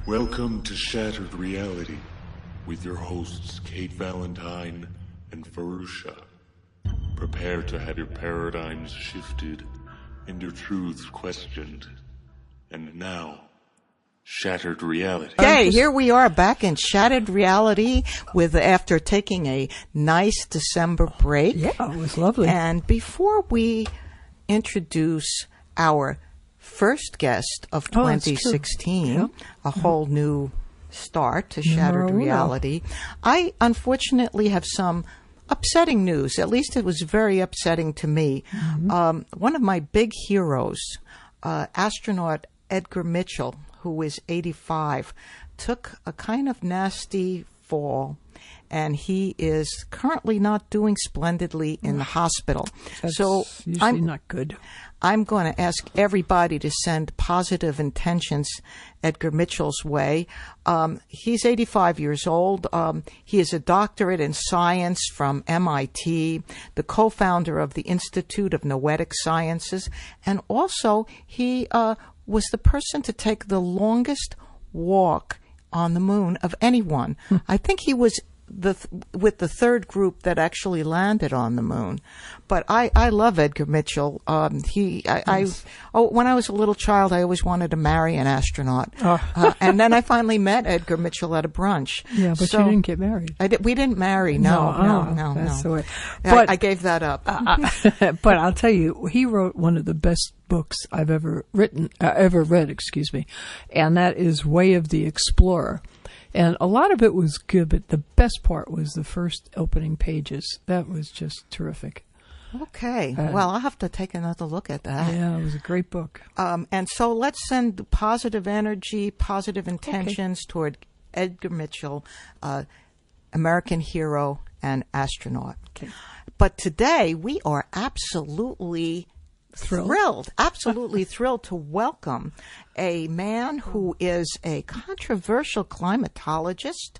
Welcome to Shattered Reality with your hosts Kate Valentine and Fahrusha. Prepare to have your paradigms shifted and your truths questioned. And now, Shattered Reality. Okay, here we are back in Shattered Reality after taking a nice December break. Yeah, it was lovely. And before we introduce our first guest of 2016, a whole new start to Shattered Reality, I unfortunately have some upsetting news. At least it was very upsetting to me. One of my big heroes, astronaut Edgar Mitchell, who is 85, took a kind of nasty fall, and he is currently not doing splendidly in the hospital. That's so usually not good. I'm going to ask everybody to send positive intentions Edgar Mitchell's way. He's 85 years old. He is a doctorate in science from MIT, the co-founder of the Institute of Noetic Sciences, and also he was the person to take the longest walk on the moon of anyone. I think he was with the third group that actually landed on the moon. But I love Edgar Mitchell. When I was a little child, I always wanted to marry an astronaut. And then I finally met Edgar Mitchell at a brunch. Yeah, but you didn't get married. We didn't marry. No. That's the way. But I gave that up. But I'll tell you, he wrote one of the best books I've ever read, and that is Way of the Explorer. And a lot of it was good, but the best part was the first opening pages. That was just terrific. Okay. Well, I'll have to take another look at that. Yeah, it was a great book. And so let's send positive energy, positive intentions toward Edgar Mitchell, American hero and astronaut. Okay. But today we are absolutely thrilled to welcome a man who is a controversial climatologist.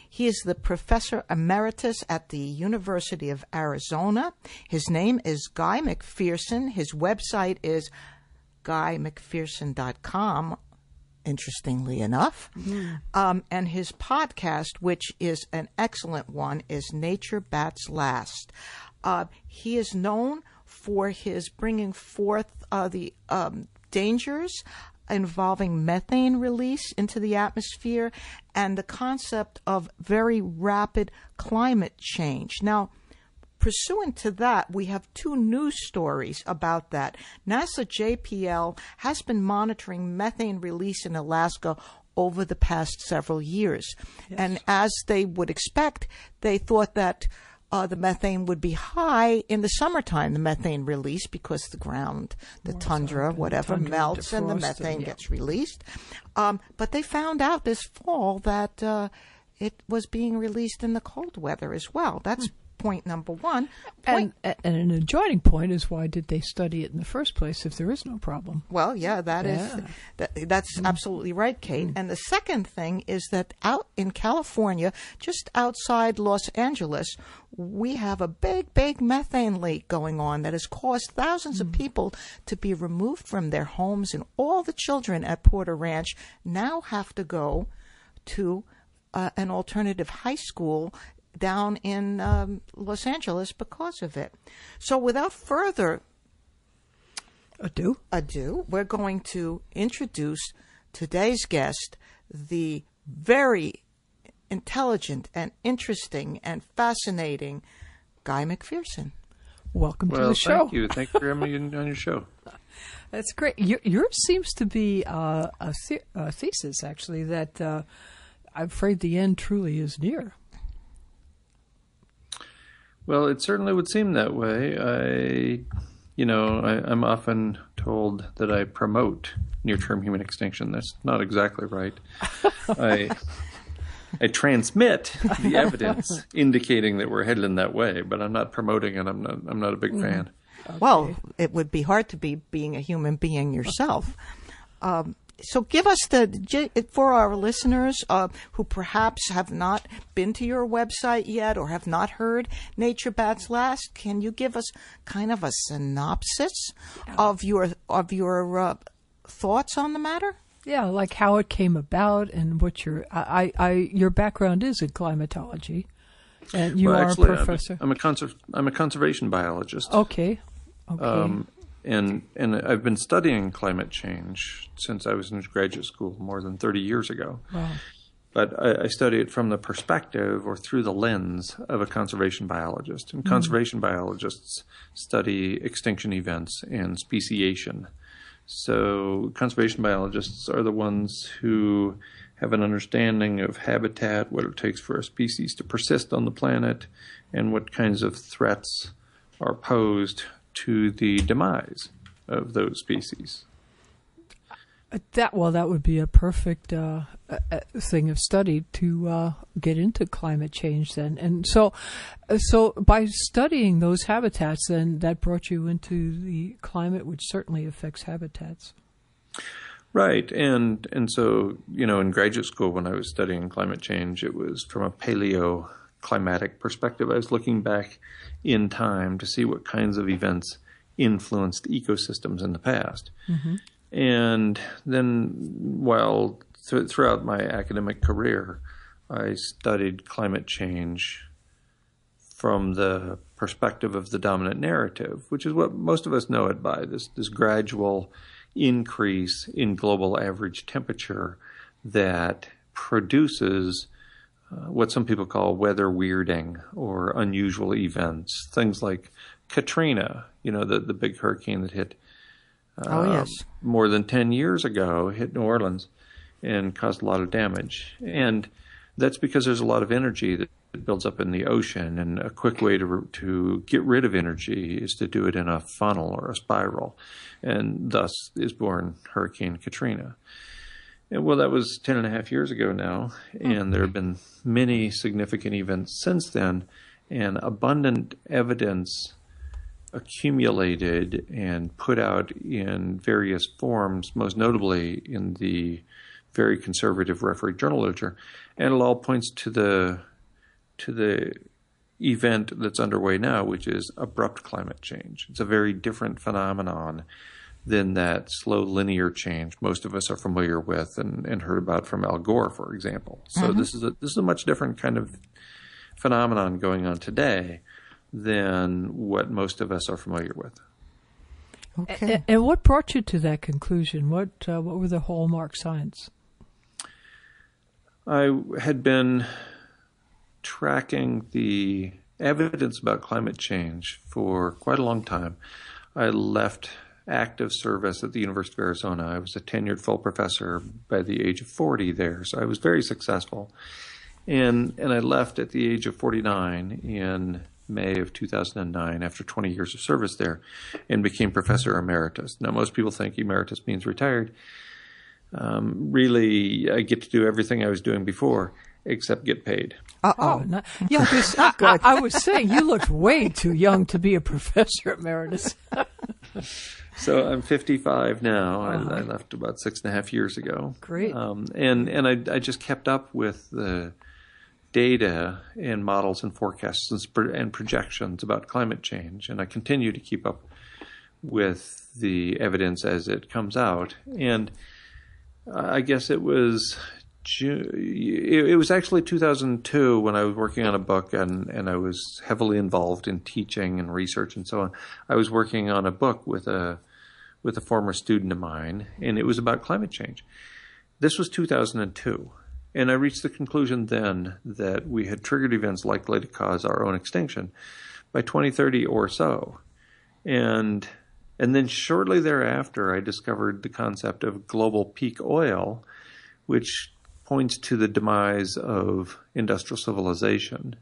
He is the Professor Emeritus at the University of Arizona. His name is Guy McPherson. His website is guymcpherson.com, interestingly enough. And his podcast, which is an excellent one, is Nature Bats Last. He is known for his bringing forth the dangers involving methane release into the atmosphere and the concept of very rapid climate change. Now, pursuant to that, we have two news stories about that. NASA JPL has been monitoring methane release in Alaska over the past several years. Yes. And as they would expect, they thought that the methane would be high in the summertime, the methane release, because the ground, the tundra, whatever, melts and the methane gets released. But they found out this fall that it was being released in the cold weather as well. That's point number one. And an adjoining point is, why did they study it in the first place if there is no problem? Well, yeah, that's absolutely right, Kate. And the second thing is that out in California, just outside Los Angeles, we have a big methane leak going on that has caused thousands of people to be removed from their homes, and all the children at Porter Ranch now have to go to an alternative high school down in Los Angeles because of it. So without further ado, we're going to introduce today's guest, the very intelligent and interesting and fascinating Guy McPherson. Welcome to the show. Thank you. Thank you for having me on your show. That's great. Yours seems to be a thesis, actually, that I'm afraid the end truly is near. Well, it certainly would seem that way. I'm often told that I promote near-term human extinction. That's not exactly right. I transmit the evidence indicating that we're headed in that way, but I'm not promoting it. I'm not a big fan. Okay. Well, it would be hard to be being a human being yourself. So give us for our listeners who perhaps have not been to your website yet or have not heard Nature Bats Last, can you give us kind of a synopsis of your thoughts on the matter? Yeah, like how it came about and what your background is in climatology, and you are a professor. I'm a conservation biologist. Okay. And I've been studying climate change since I was in graduate school more than 30 years ago. Wow. But I study it from the perspective or through the lens of a conservation biologist. And conservation biologists study extinction events and speciation. So conservation biologists are the ones who have an understanding of habitat, what it takes for a species to persist on the planet, and what kinds of threats are posed to the demise of those species. That would be a perfect thing of study to get into climate change then. And so by studying those habitats, then that brought you into the climate, which certainly affects habitats. Right. And so, in graduate school when I was studying climate change, it was from a paleoclimatic perspective. I was looking back in time to see what kinds of events influenced ecosystems in the past. Mm-hmm. And then throughout my academic career, I studied climate change from the perspective of the dominant narrative, which is what most of us know it by, this gradual increase in global average temperature that produces what some people call weather weirding or unusual events, things like Katrina, the big hurricane that hit more than 10 years ago, hit New Orleans and caused a lot of damage. And that's because there's a lot of energy that builds up in the ocean, and a quick way to get rid of energy is to do it in a funnel or a spiral, and thus is born Hurricane Katrina. And that was 10 and a half years ago now, and there have been many significant events since then, and abundant evidence accumulated and put out in various forms, most notably in the very conservative refereed journal literature, and it all points to the event that's underway now, which is abrupt climate change. It's a very different phenomenon than that slow linear change most of us are familiar with and heard about from Al Gore, for example. So this is a much different kind of phenomenon going on today than what most of us are familiar with. Okay. And what brought you to that conclusion? What were the hallmark signs? I had been tracking the evidence about climate change for quite a long time. I left active service at the University of Arizona. I was a tenured full professor by the age of 40 there, so I was very successful. And I left at the age of 49 in May of 2009 after 20 years of service there and became Professor Emeritus. Now, most people think emeritus means retired. Really, I get to do everything I was doing before except get paid. Yeah, because I was saying you looked way too young to be a Professor Emeritus. So I'm 55 now. I left about 6.5 years ago. Great. And I just kept up with the data and models and forecasts and projections about climate change, and I continue to keep up with the evidence as it comes out. And I guess it was it was actually 2002 when I was working on a book, and I was heavily involved in teaching and research and so on. I was working on a book with a former student of mine, and it was about climate change. This was 2002. And I reached the conclusion then that we had triggered events likely to cause our own extinction by 2030 or so. And then shortly thereafter, I discovered the concept of global peak oil, which points to the demise of industrial civilization.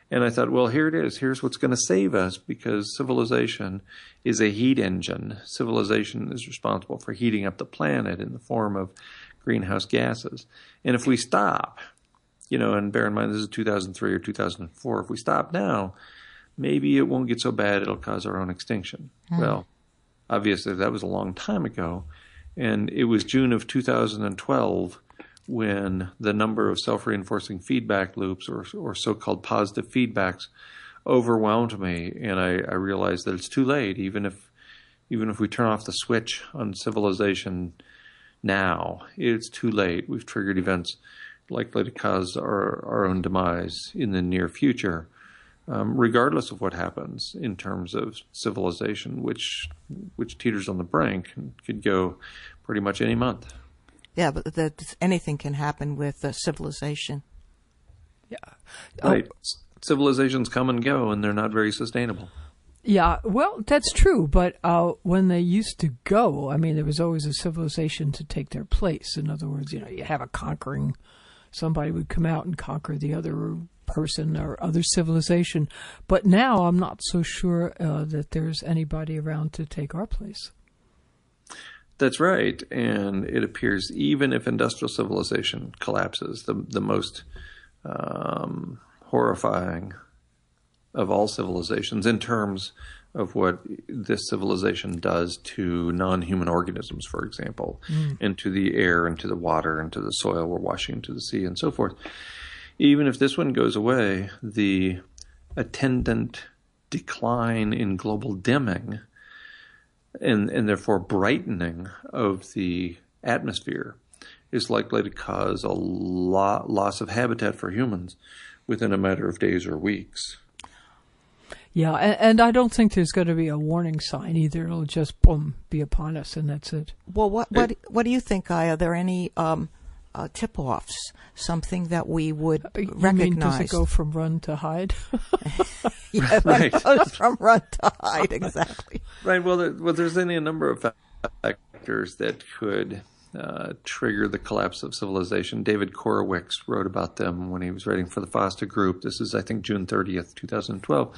And I thought, well, here it is. Here's what's going to save us, because civilization is a heat engine. Civilization is responsible for heating up the planet in the form of greenhouse gases. And if we stop, and bear in mind this is 2003 or 2004, if we stop now, maybe it won't get so bad it'll cause our own extinction. Well, obviously that was a long time ago. And it was June of 2012 when the number of self-reinforcing feedback loops or so-called positive feedbacks overwhelmed me. And I realized that it's too late. Even if we turn off the switch on civilization now. It's too late. We've triggered events likely to cause our own demise in the near future, regardless of what happens in terms of civilization, which teeters on the brink and could go pretty much any month. Yeah, but anything can happen with civilization. Yeah. Right. Civilizations come and go, and they're not very sustainable. Yeah, well, that's true. But when they used to go, I mean, there was always a civilization to take their place. In other words, you have a conquering, somebody would come out and conquer the other person or other civilization. But now I'm not so sure that there's anybody around to take our place. That's right. And it appears even if industrial civilization collapses, the most horrifying of all civilizations in terms of what this civilization does to non-human organisms, for example, and to the air and to the water and to the soil we're washing into the sea and so forth. Even if this one goes away, the attendant decline in global dimming and therefore brightening of the atmosphere is likely to cause a loss of habitat for humans within a matter of days or weeks. Yeah, and I don't think there's going to be a warning sign either. It'll just, boom, be upon us, and that's it. Well, what do you think, Guy? Are there any tip-offs, something that we would recognize? Mean, does it go from run to hide? Yeah, right. It goes from run to hide, exactly. Right, well, there's any number of factors that could trigger the collapse of civilization. David Korowicz wrote about them when he was writing for the FOSTA group. This is, I think, June 30th, 2012.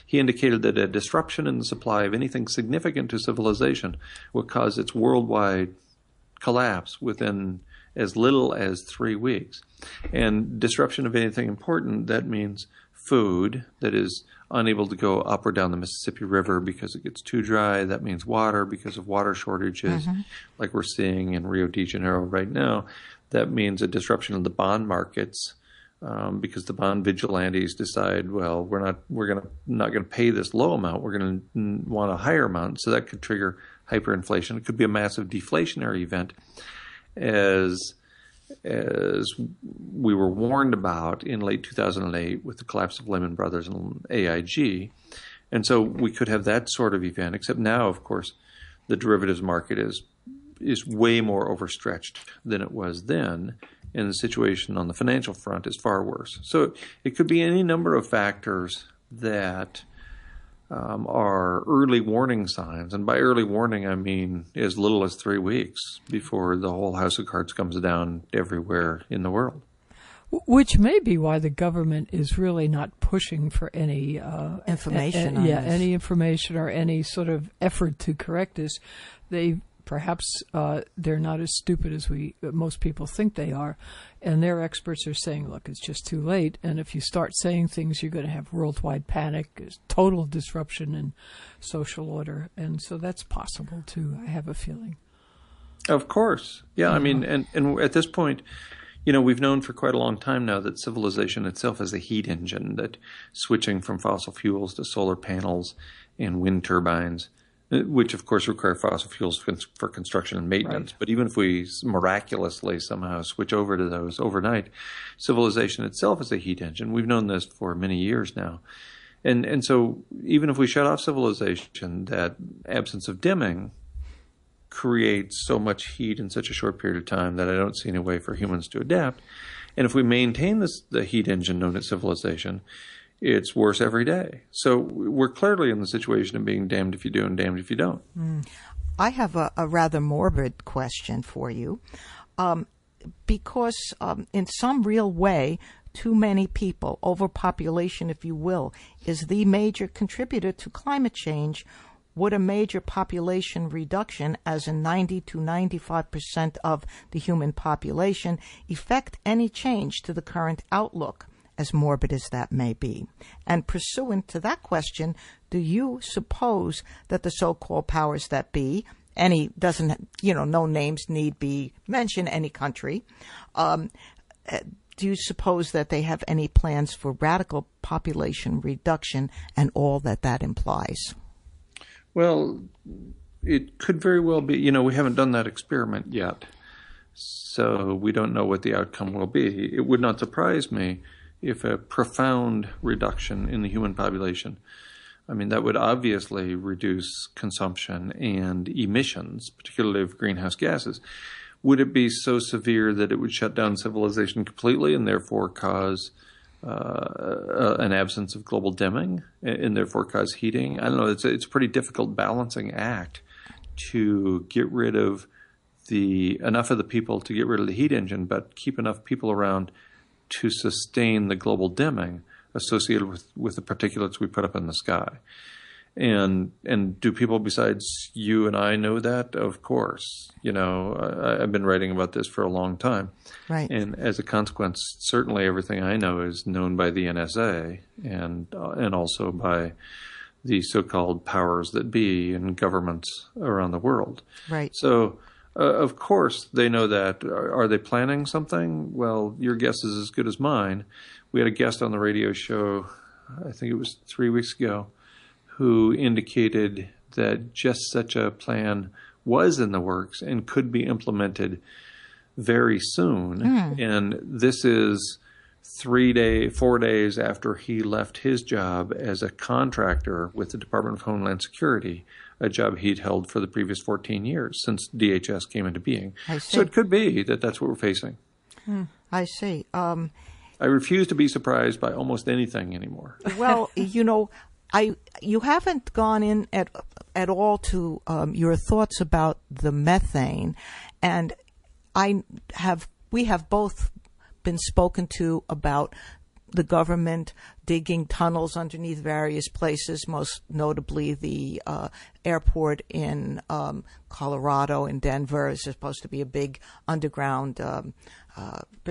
He indicated that a disruption in the supply of anything significant to civilization would cause its worldwide collapse within as little as 3 weeks. And disruption of anything important, that means food that is unable to go up or down the Mississippi River because it gets too dry. That means water because of water shortages, like we're seeing in Rio de Janeiro right now. That means a disruption of the bond markets because the bond vigilantes decide, well, we're not going to pay this low amount. We're going to want a higher amount. So that could trigger hyperinflation. It could be a massive deflationary event, as we were warned about in late 2008 with the collapse of Lehman Brothers and AIG. And so we could have that sort of event, except now, of course, the derivatives market is way more overstretched than it was then, and the situation on the financial front is far worse. So it could be any number of factors that are early warning signs. And by early warning, I mean as little as 3 weeks before the whole house of cards comes down everywhere in the world. Which may be why the government is really not pushing for any information. Any information or any sort of effort to correct this. Perhaps they're not as stupid as most people think they are, and their experts are saying, look, it's just too late, and if you start saying things, you're going to have worldwide panic, total disruption in social order, and so that's possible too, I have a feeling. Of course. Yeah, I mean, and at this point, we've known for quite a long time now that civilization itself is a heat engine, that switching from fossil fuels to solar panels and wind turbines, which of course require fossil fuels for construction and maintenance. Right. But even if we miraculously somehow switch over to those overnight, civilization itself is a heat engine. We've known this for many years now. And so even if we shut off civilization, that absence of dimming creates so much heat in such a short period of time that I don't see any way for humans to adapt. And if we maintain the heat engine known as civilization, it's worse every day. So we're clearly in the situation of being damned if you do and damned if you don't. I have a rather morbid question for you. Because in some real way, too many people, overpopulation, if you will, is the major contributor to climate change. Would a major population reduction, as in 90 to 95% of the human population, effect any change to the current outlook, as morbid as that may be? And pursuant to that question, do you suppose that the so-called powers that be, no names need be mentioned, any country, do you suppose that they have any plans for radical population reduction and all that implies? Well, it could very well be. We haven't done that experiment yet. So we don't know what the outcome will be. It would not surprise me if a profound reduction in the human population, I mean, that would obviously reduce consumption and emissions, particularly of greenhouse gases. Would it be so severe that it would shut down civilization completely and therefore cause an absence of global dimming and therefore cause heating? I don't know. It's a pretty difficult balancing act to get rid of enough of the people to get rid of the heat engine, but keep enough people around to sustain the global dimming associated with the particulates we put up in the sky. And do people besides you and I know that? Of course. I've been writing about this for a long time. Right. And as a consequence, certainly everything I know is known by the NSA and also by the so-called powers that be in governments around the world. Right. So, of course, they know that. Are they planning something? Well, your guess is as good as mine. We had a guest on the radio show, I think it was 3 weeks ago, who indicated that just such a plan was in the works and could be implemented very soon. And this is 4 days after he left his job as a contractor with the Department of Homeland Security, a job he'd held for the previous 14 years since DHS came into being. I see. So it could be that that's what we're facing. I see. I refuse to be surprised by almost anything anymore. Well, you haven't gone in at all to your thoughts about the methane, and we have both been spoken to about the government digging tunnels underneath various places, most notably the airport in Colorado, in Denver, is supposed to be a big underground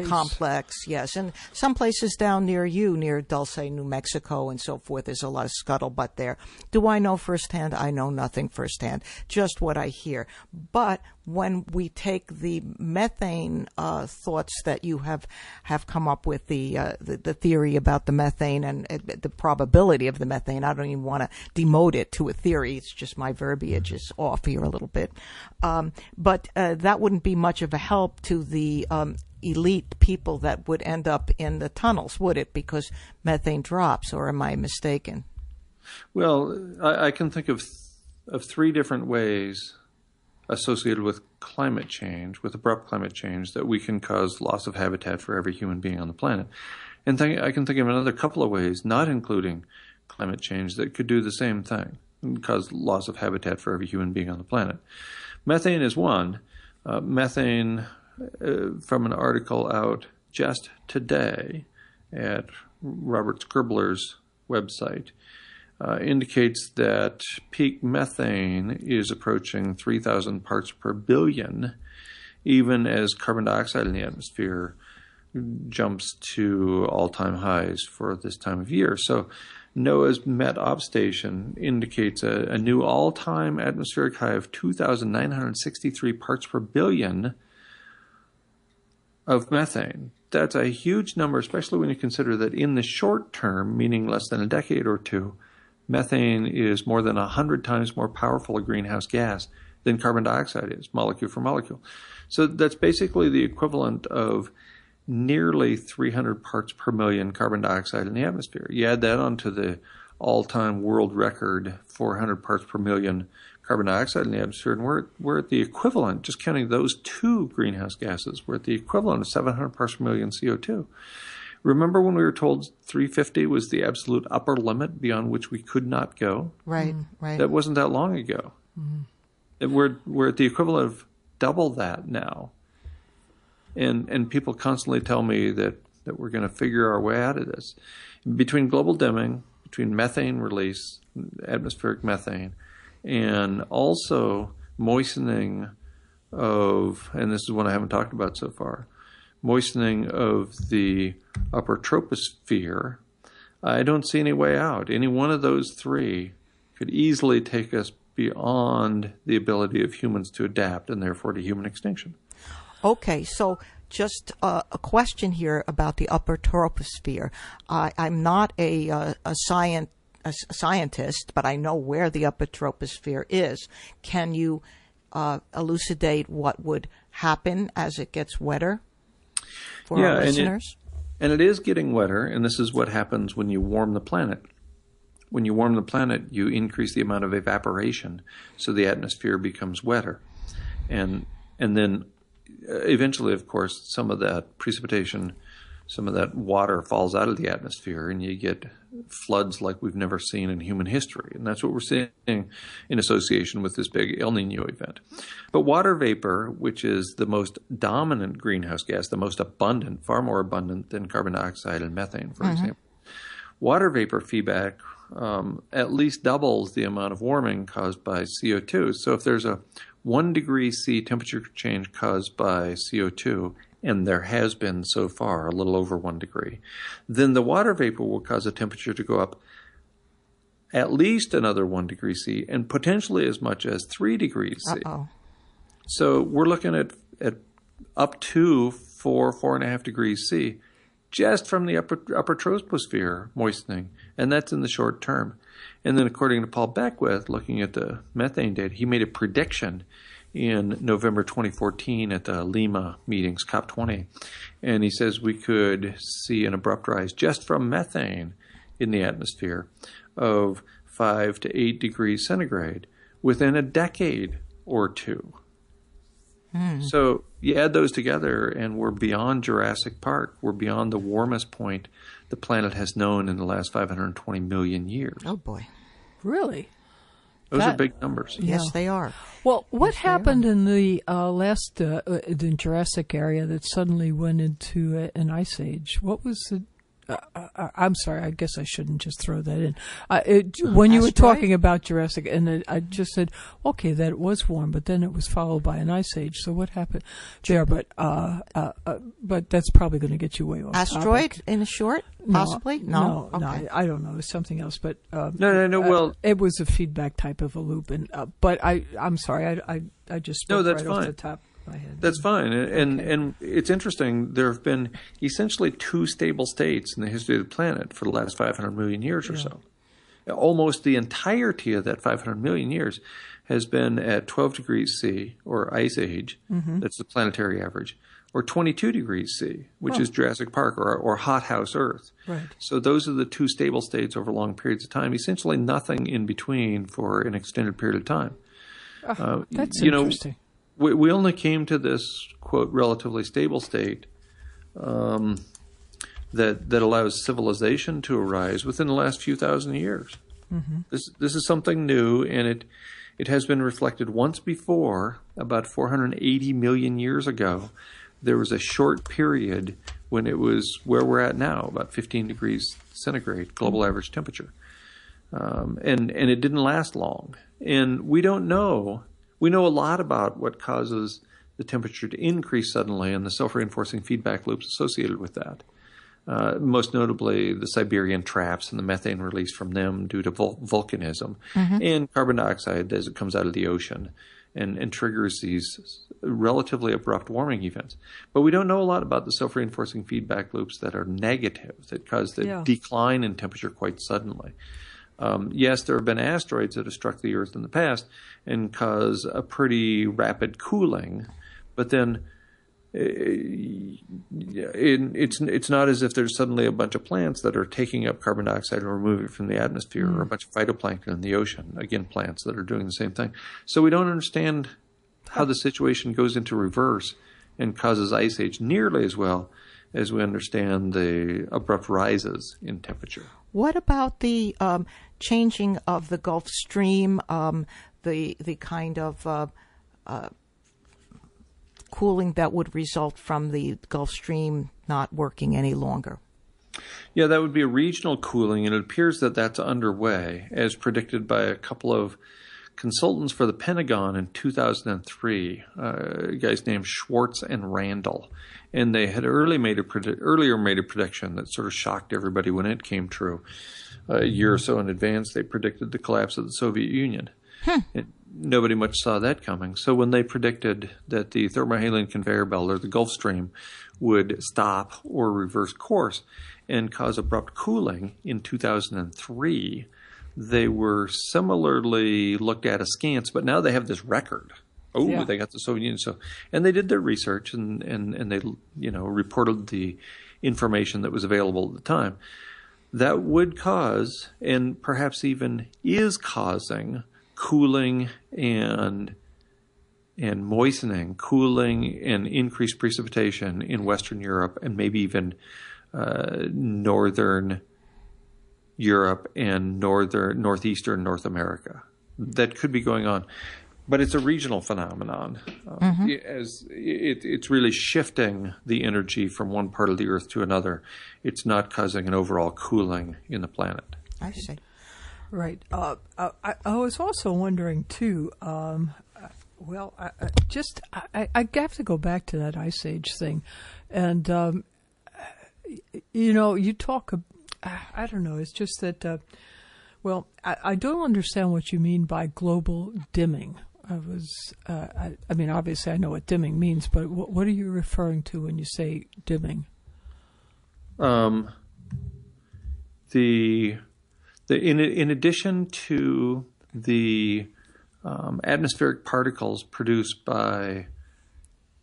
complex, yes. And some places down near you, near Dulce, New Mexico, and so forth, there's a lot of scuttlebutt there. Do I know firsthand? I know nothing firsthand, just what I hear. But when we take the methane thoughts that you have come up with, the theory about the methane and the probability of the methane, I don't even want to demote it to a theory. It's just my verbiage is off here a little bit. But that wouldn't be much of a help to the elite people that would end up in the tunnels, would it? Because methane drops, or am I mistaken? Well, I can think of 3 different ways associated with climate change, with abrupt climate change, that we can cause loss of habitat for every human being on the planet. And I can think of another couple of ways, not including climate change, that could do the same thing and cause loss of habitat for every human being on the planet. Methane is one. Methane, from an article out just today at Robert Scribbler's website, indicates that peak methane is approaching 3,000 parts per billion, even as carbon dioxide in the atmosphere jumps to all-time highs for this time of year. So NOAA's Met-Op station indicates a new all-time atmospheric high of 2,963 parts per billion of methane. That's a huge number, especially when you consider that in the short term, meaning less than a decade or two, methane is more than 100 times more powerful a greenhouse gas than carbon dioxide is, molecule for molecule. So that's basically the equivalent of nearly 300 parts per million carbon dioxide in the atmosphere. You add that onto the all-time world record 400 parts per million carbon dioxide in the atmosphere, and we're at the equivalent, just counting those 2 greenhouse gases, we're at the equivalent of 700 parts per million CO2. Remember when we were told 350 was the absolute upper limit beyond which we could not go? Right, right. That wasn't that long ago. We're at the equivalent of double that now. And people constantly tell me that we're going to figure our way out of this. Between global dimming, between methane release, atmospheric methane, and also moistening of, and this is one I haven't talked about so far, moistening of the upper troposphere, I don't see any way out. Any one of those 3 could easily take us beyond the ability of humans to adapt and therefore to human extinction. Okay, so just a question here about the upper troposphere. I'm not a scientist, but I know where the upper troposphere is. Can you elucidate what would happen as it gets wetter for Yeah, our listeners? And it is getting wetter, and this is what happens when you warm the planet. When you warm the planet, you increase the amount of evaporation, so the atmosphere becomes wetter. And then eventually, of course, some of that precipitation, some of that water falls out of the atmosphere, and you get floods like we've never seen in human history. And that's what we're seeing in association with this big El Nino event. But water vapor, which is the most dominant greenhouse gas, the most abundant, far more abundant than carbon dioxide and methane, for example. Water vapor feedback at least doubles the amount of warming caused by CO2. So if there's a 1 degree C temperature change caused by CO2, and there has been so far, a little over 1 degree, then the water vapor will cause the temperature to go up at least another 1 degree C and potentially as much as 3 degrees C. So we're looking at up to 4.5 degrees C just from the upper troposphere moistening, and that's in the short term. And then according to Paul Beckwith, looking at the methane data, he made a prediction in November 2014 at the Lima meetings, COP20. And he says we could see an abrupt rise just from methane in the atmosphere of 5 to 8 degrees centigrade within a decade or two. So you add those together, and we're beyond Jurassic Park. We're beyond the warmest point the planet has known in the last 520 million years. Oh, boy. Really? Those are big numbers. Yes, they are. Well, what happened in the the Jurassic area that suddenly went into an ice age? What was the... I'm sorry, I guess I shouldn't just throw that in. When you were talking about Jurassic, and I just said, okay, that it was warm, but then it was followed by an ice age. So what happened there? But that's probably going to get you way off Asteroid topic. in a short, possibly? No, Okay. I don't know. It's something else. But No. Well, it was a feedback type of a loop, and but I'm sorry, I just spoke that's right fine. off the top. That's fine. And it's interesting. There have been essentially 2 stable states in the history of the planet for the last 500 million years or so. Almost the entirety of that 500 million years has been at 12 degrees C, or ice age. That's the planetary average, or 22 degrees C, which is Jurassic Park, or hothouse Earth. Right. So those are the 2 stable states over long periods of time, essentially nothing in between for an extended period of time. That's interesting. We only came to this, quote, relatively stable state that allows civilization to arise within the last few thousand years. This is something new, and it has been reflected once before, about 480 million years ago. There was a short period when it was where we're at now, about 15 degrees centigrade, global average temperature. And it didn't last long. And we don't know. We know a lot about what causes the temperature to increase suddenly and the self-reinforcing feedback loops associated with that. Most notably, the Siberian traps and the methane release from them due to volcanism, and carbon dioxide as it comes out of the ocean and triggers these relatively abrupt warming events. But we don't know a lot about the self-reinforcing feedback loops that are negative, that cause the decline in temperature quite suddenly. Yes, there have been asteroids that have struck the Earth in the past and cause a pretty rapid cooling, but then it's not as if there's suddenly a bunch of plants that are taking up carbon dioxide and removing it from the atmosphere, or a bunch of phytoplankton in the ocean, again, plants that are doing the same thing. So we don't understand how the situation goes into reverse and causes ice age nearly as well as we understand the abrupt rises in temperature. What about the changing of the Gulf Stream, the kind of cooling that would result from the Gulf Stream not working any longer? Yeah, that would be a regional cooling, and it appears that that's underway, as predicted by a couple of consultants for the Pentagon in 2003, guys named Schwartz and Randall. And they had earlier made a prediction that sort of shocked everybody when it came true. A year or so in advance, they predicted the collapse of the Soviet Union. And nobody much saw that coming. So when they predicted that the thermohaline conveyor belt, or the Gulf Stream, would stop or reverse course and cause abrupt cooling in 2003, they were similarly looked at askance, but now they have this record. Oh, Yeah. they got the Soviet Union. So, and they did their research and they, reported the information that was available at the time. That would cause, and perhaps even is causing, cooling and moistening, cooling and increased precipitation in Western Europe and maybe even Northern Europe and northeastern North America. That could be going on. But it's a regional phenomenon. As it's really shifting the energy from one part of the Earth to another. It's not causing an overall cooling in the planet. I see. Right. I was also wondering too. I have to go back to that Ice Age thing, and you talk. I don't know. It's just that. I don't understand what you mean by global dimming. Obviously I know what dimming means, but what are you referring to when you say dimming? In addition to the atmospheric particles produced by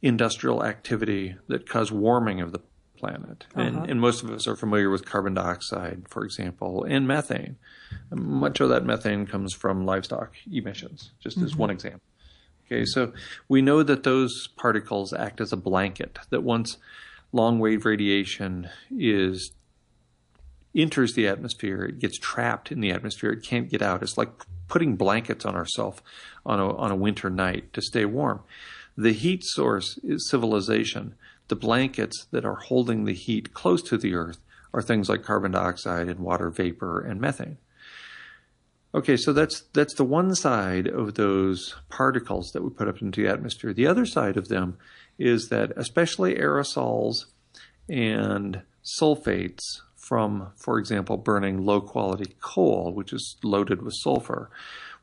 industrial activity that cause warming of the planet, and most of us are familiar with carbon dioxide, for example, and methane. Much of that methane comes from livestock emissions, just as one example. Okay, so we know that those particles act as a blanket, that once long-wave radiation enters the atmosphere, it gets trapped in the atmosphere, it can't get out. It's like putting blankets on ourselves on a winter night to stay warm. The heat source is civilization. The blankets that are holding the heat close to the Earth are things like carbon dioxide and water vapor and methane. Okay, so that's the one side of those particles that we put up into the atmosphere. The other side of them is that especially aerosols and sulfates from, for example, burning low-quality coal, which is loaded with sulfur,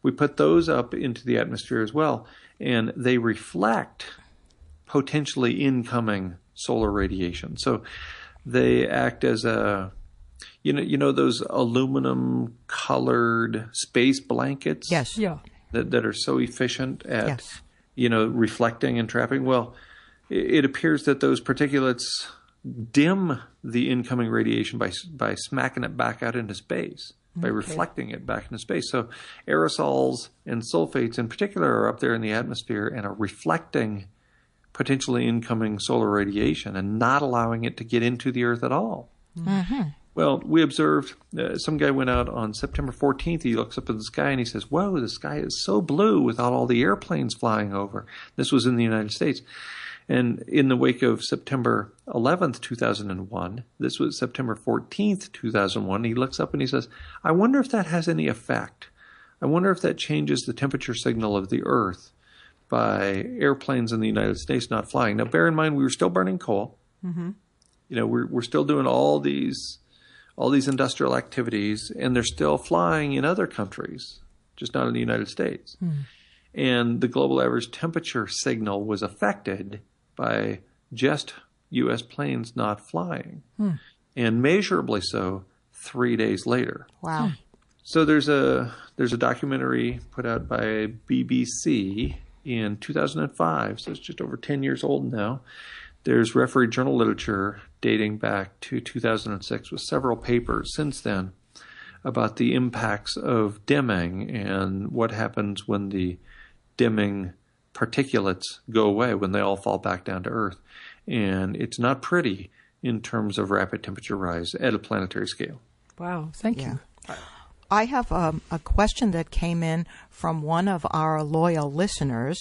we put those up into the atmosphere as well, and they reflect potentially incoming solar radiation. So they act as those aluminum colored space blankets. Yes. Yeah. That are so efficient at, reflecting and trapping. Well, it appears that those particulates dim the incoming radiation by smacking it back out into space, by reflecting it back into space. So aerosols and sulfates in particular are up there in the atmosphere and are reflecting potentially incoming solar radiation and not allowing it to get into the Earth at all. Mm-hmm. Well, we observed some guy went out on September 14th. He looks up at the sky and he says, "Whoa, the sky is so blue without all the airplanes flying over." This was in the United States. And in the wake of September 11th, 2001, this was September 14th, 2001, he looks up and he says, "I wonder if that has any effect. I wonder if that changes the temperature signal of the Earth by airplanes in the United States not flying." Now, bear in mind, we were still burning coal. Mm-hmm. We're still doing all these industrial activities, and they're still flying in other countries, just not in the United States. Mm. And the global average temperature signal was affected by just U.S. planes not flying, and measurably so 3 days later. Wow. So there's a documentary put out by BBC in 2005, so it's just over 10 years old now. There's refereed journal literature dating back to 2006 with several papers since then about the impacts of dimming and what happens when the dimming particulates go away, when they all fall back down to Earth. And it's not pretty in terms of rapid temperature rise at a planetary scale. Wow, thank you. I have a question that came in from one of our loyal listeners,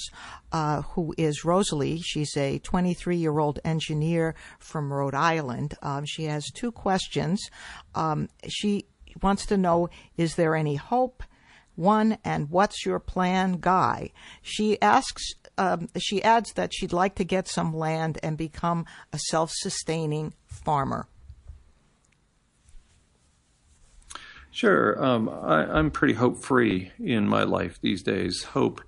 who is Rosalie. She's a 23-year-old engineer from Rhode Island. She has two questions. She wants to know, is there any hope? One, and what's your plan, Guy? She adds that she'd like to get some land and become a self-sustaining farmer. Sure. I'm pretty hope-free in my life these days. Hope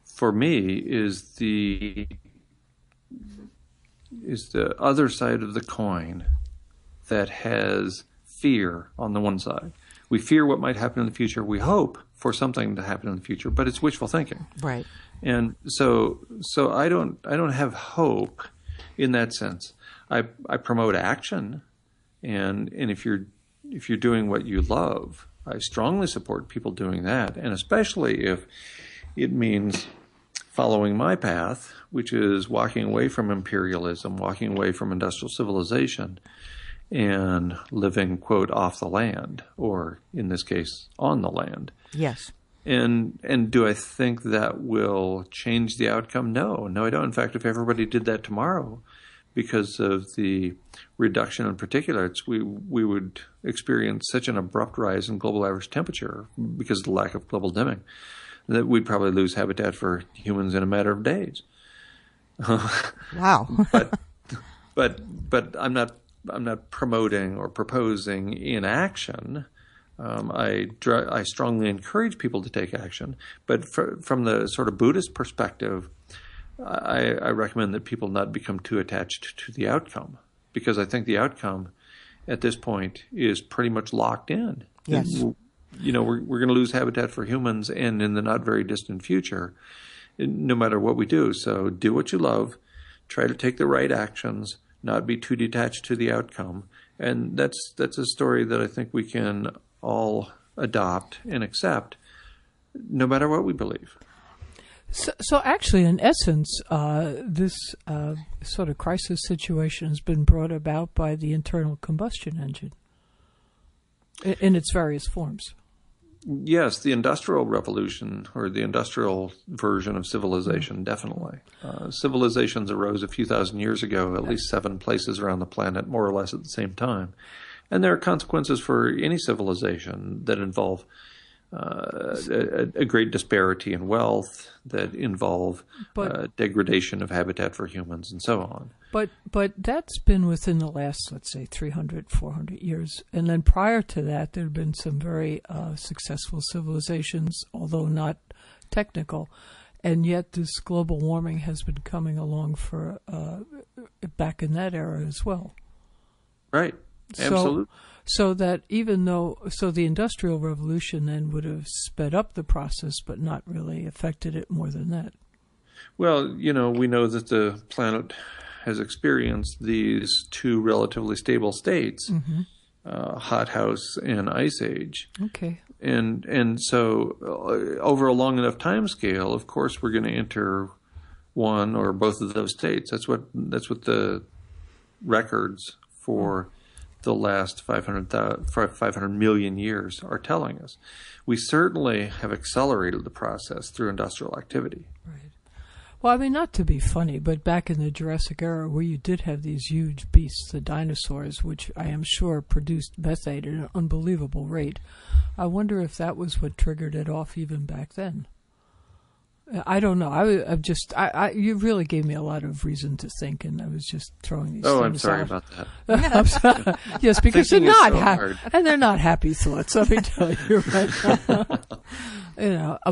for me is the other side of the coin that has fear on the one side. We fear what might happen in the future. We hope for something to happen in the future, but it's wishful thinking. Right. And so I don't have hope in that sense. I promote action, and if you're doing what you love, I strongly support people doing that, and especially if it means following my path, which is walking away from imperialism, walking away from industrial civilization, and living, quote, off the land, or in this case, on the land. Yes. And do I think that will change the outcome? No, I don't. In fact, if everybody did that tomorrow, because of the reduction in particulates, we would experience such an abrupt rise in global average temperature because of the lack of global dimming that we'd probably lose habitat for humans in a matter of days. Wow. but I'm not promoting or proposing inaction. I strongly encourage people to take action, but from the sort of Buddhist perspective, I recommend that people not become too attached to the outcome, because I think the outcome at this point is pretty much locked in. Yes. We're going to lose habitat for humans, and in the not very distant future, no matter what we do. So do what you love, try to take the right actions, not be too detached to the outcome, and that's a story that I think we can all adopt and accept, no matter what we believe. So actually, in essence, this sort of crisis situation has been brought about by the internal combustion engine in its various forms. Yes, the Industrial Revolution, or the industrial version of civilization, definitely. Civilizations arose a few thousand years ago, at least 7 places around the planet, more or less at the same time. And there are consequences for any civilization that involve a great disparity in wealth, that involve degradation of habitat for humans, and so on. But that's been within the last, let's say, 300, 400 years. And then prior to that, there have been some very successful civilizations, although not technical. And yet this global warming has been coming along for back in that era as well. Right. Absolutely. So that the Industrial Revolution then would have sped up the process, but not really affected it more than that. Well, we know that the planet has experienced these 2 relatively stable states, hothouse and ice age. Okay. And so over a long enough time scale, of course, we're going to enter one or both of those states. That's what the records for the last 500 million years are telling us. We certainly have accelerated the process through industrial activity. Right. Well, I mean, not to be funny, but back in the Jurassic era, where you did have these huge beasts, the dinosaurs, which I am sure produced methane at an unbelievable rate, I wonder if that was what triggered it off even back then. I don't know. You really gave me a lot of reason to think, and I was just throwing these things out. I'm sorry about that. Yes, because they're not happy, and they're not happy thoughts. Let me tell you, right?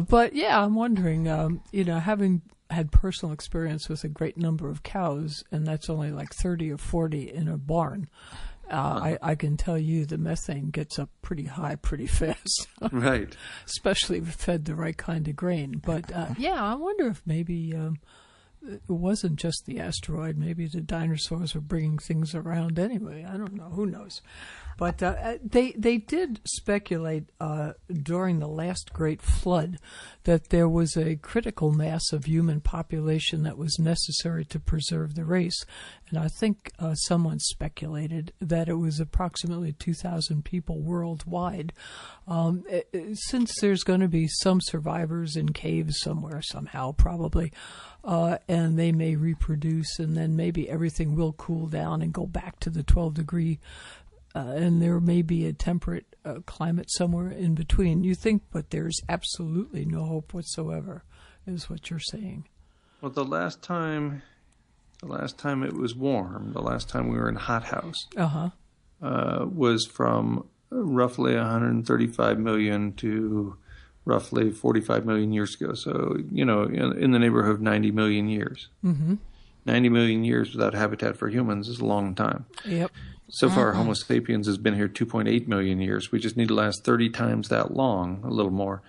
But yeah, I'm wondering. Having had personal experience with a great number of cows, and that's only like 30 or 40 in a barn. I can tell you the methane gets up pretty high pretty fast. Right. Especially if fed the right kind of grain. But, I wonder if maybe it wasn't just the asteroid. Maybe the dinosaurs were bringing things around anyway. I don't know. Who knows? But they did speculate during the last great flood that there was a critical mass of human population that was necessary to preserve the race. And I think someone speculated that it was approximately 2,000 people worldwide. Since there's going to be some survivors in caves somewhere, somehow, probably, and they may reproduce, and then maybe everything will cool down and go back to the 12-degree and there may be a temperate climate somewhere in between. You think, but there's absolutely no hope whatsoever, is what you're saying. Well, the last time it was warm, the last time we were in hothouse, was from roughly 135 million to roughly 45 million years ago. So, in the neighborhood of 90 million years. Mm-hmm. 90 million years without habitat for humans is a long time. Yep. So far, Homo sapiens has been here 2.8 million years. We just need to last 30 times that long, a little more,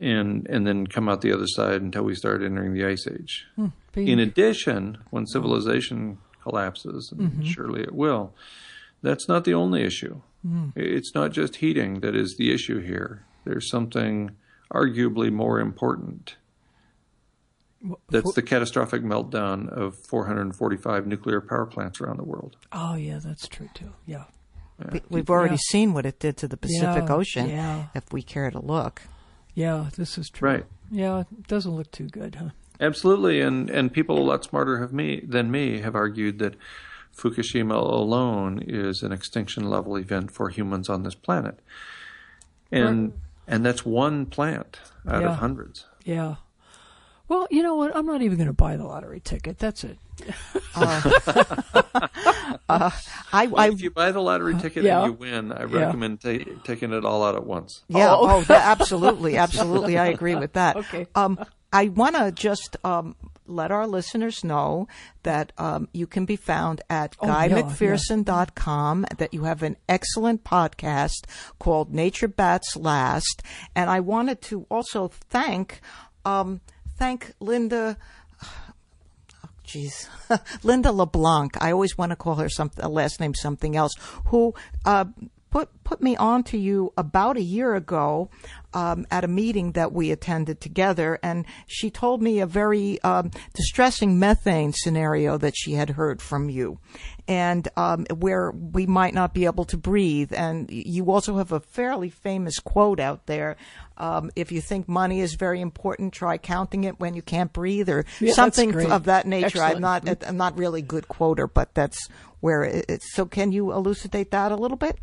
and then come out the other side until we start entering the Ice Age. In addition, when civilization collapses, and surely it will, that's not the only issue. It's not just heating that is the issue here. There's something arguably more important. That's the catastrophic meltdown of 445 nuclear power plants around the world. Oh, yeah, that's true, too. Yeah. We've already seen what it did to the Pacific Ocean, yeah. if we care to look. Yeah, this is true. Right. Yeah, it doesn't look too good, huh? Absolutely, and people a lot smarter than me have argued that Fukushima alone is an extinction-level event for humans on this planet. And that's one plant out of hundreds. Yeah. Well, you know what? I'm not even going to buy the lottery ticket. That's it. If you buy the lottery ticket and you win, I recommend taking it all out at once. Yeah. Absolutely. Absolutely. I agree with that. Okay. I want to just let our listeners know that you can be found at GuyMcPherson.com, that you have an excellent podcast called Nature Bats Last. And I wanted to also thank Linda, Linda LeBlanc. I always want to call her a last name something else, who put me on to you about a year ago at a meeting that we attended together, and she told me a very distressing methane scenario that she had heard from you, and where we might not be able to breathe. And you also have a fairly famous quote out there: if you think money is very important, try counting it when you can't breathe, or something of that nature. Excellent. I'm not really a good quoter, but that's where it's. So can you elucidate that a little bit?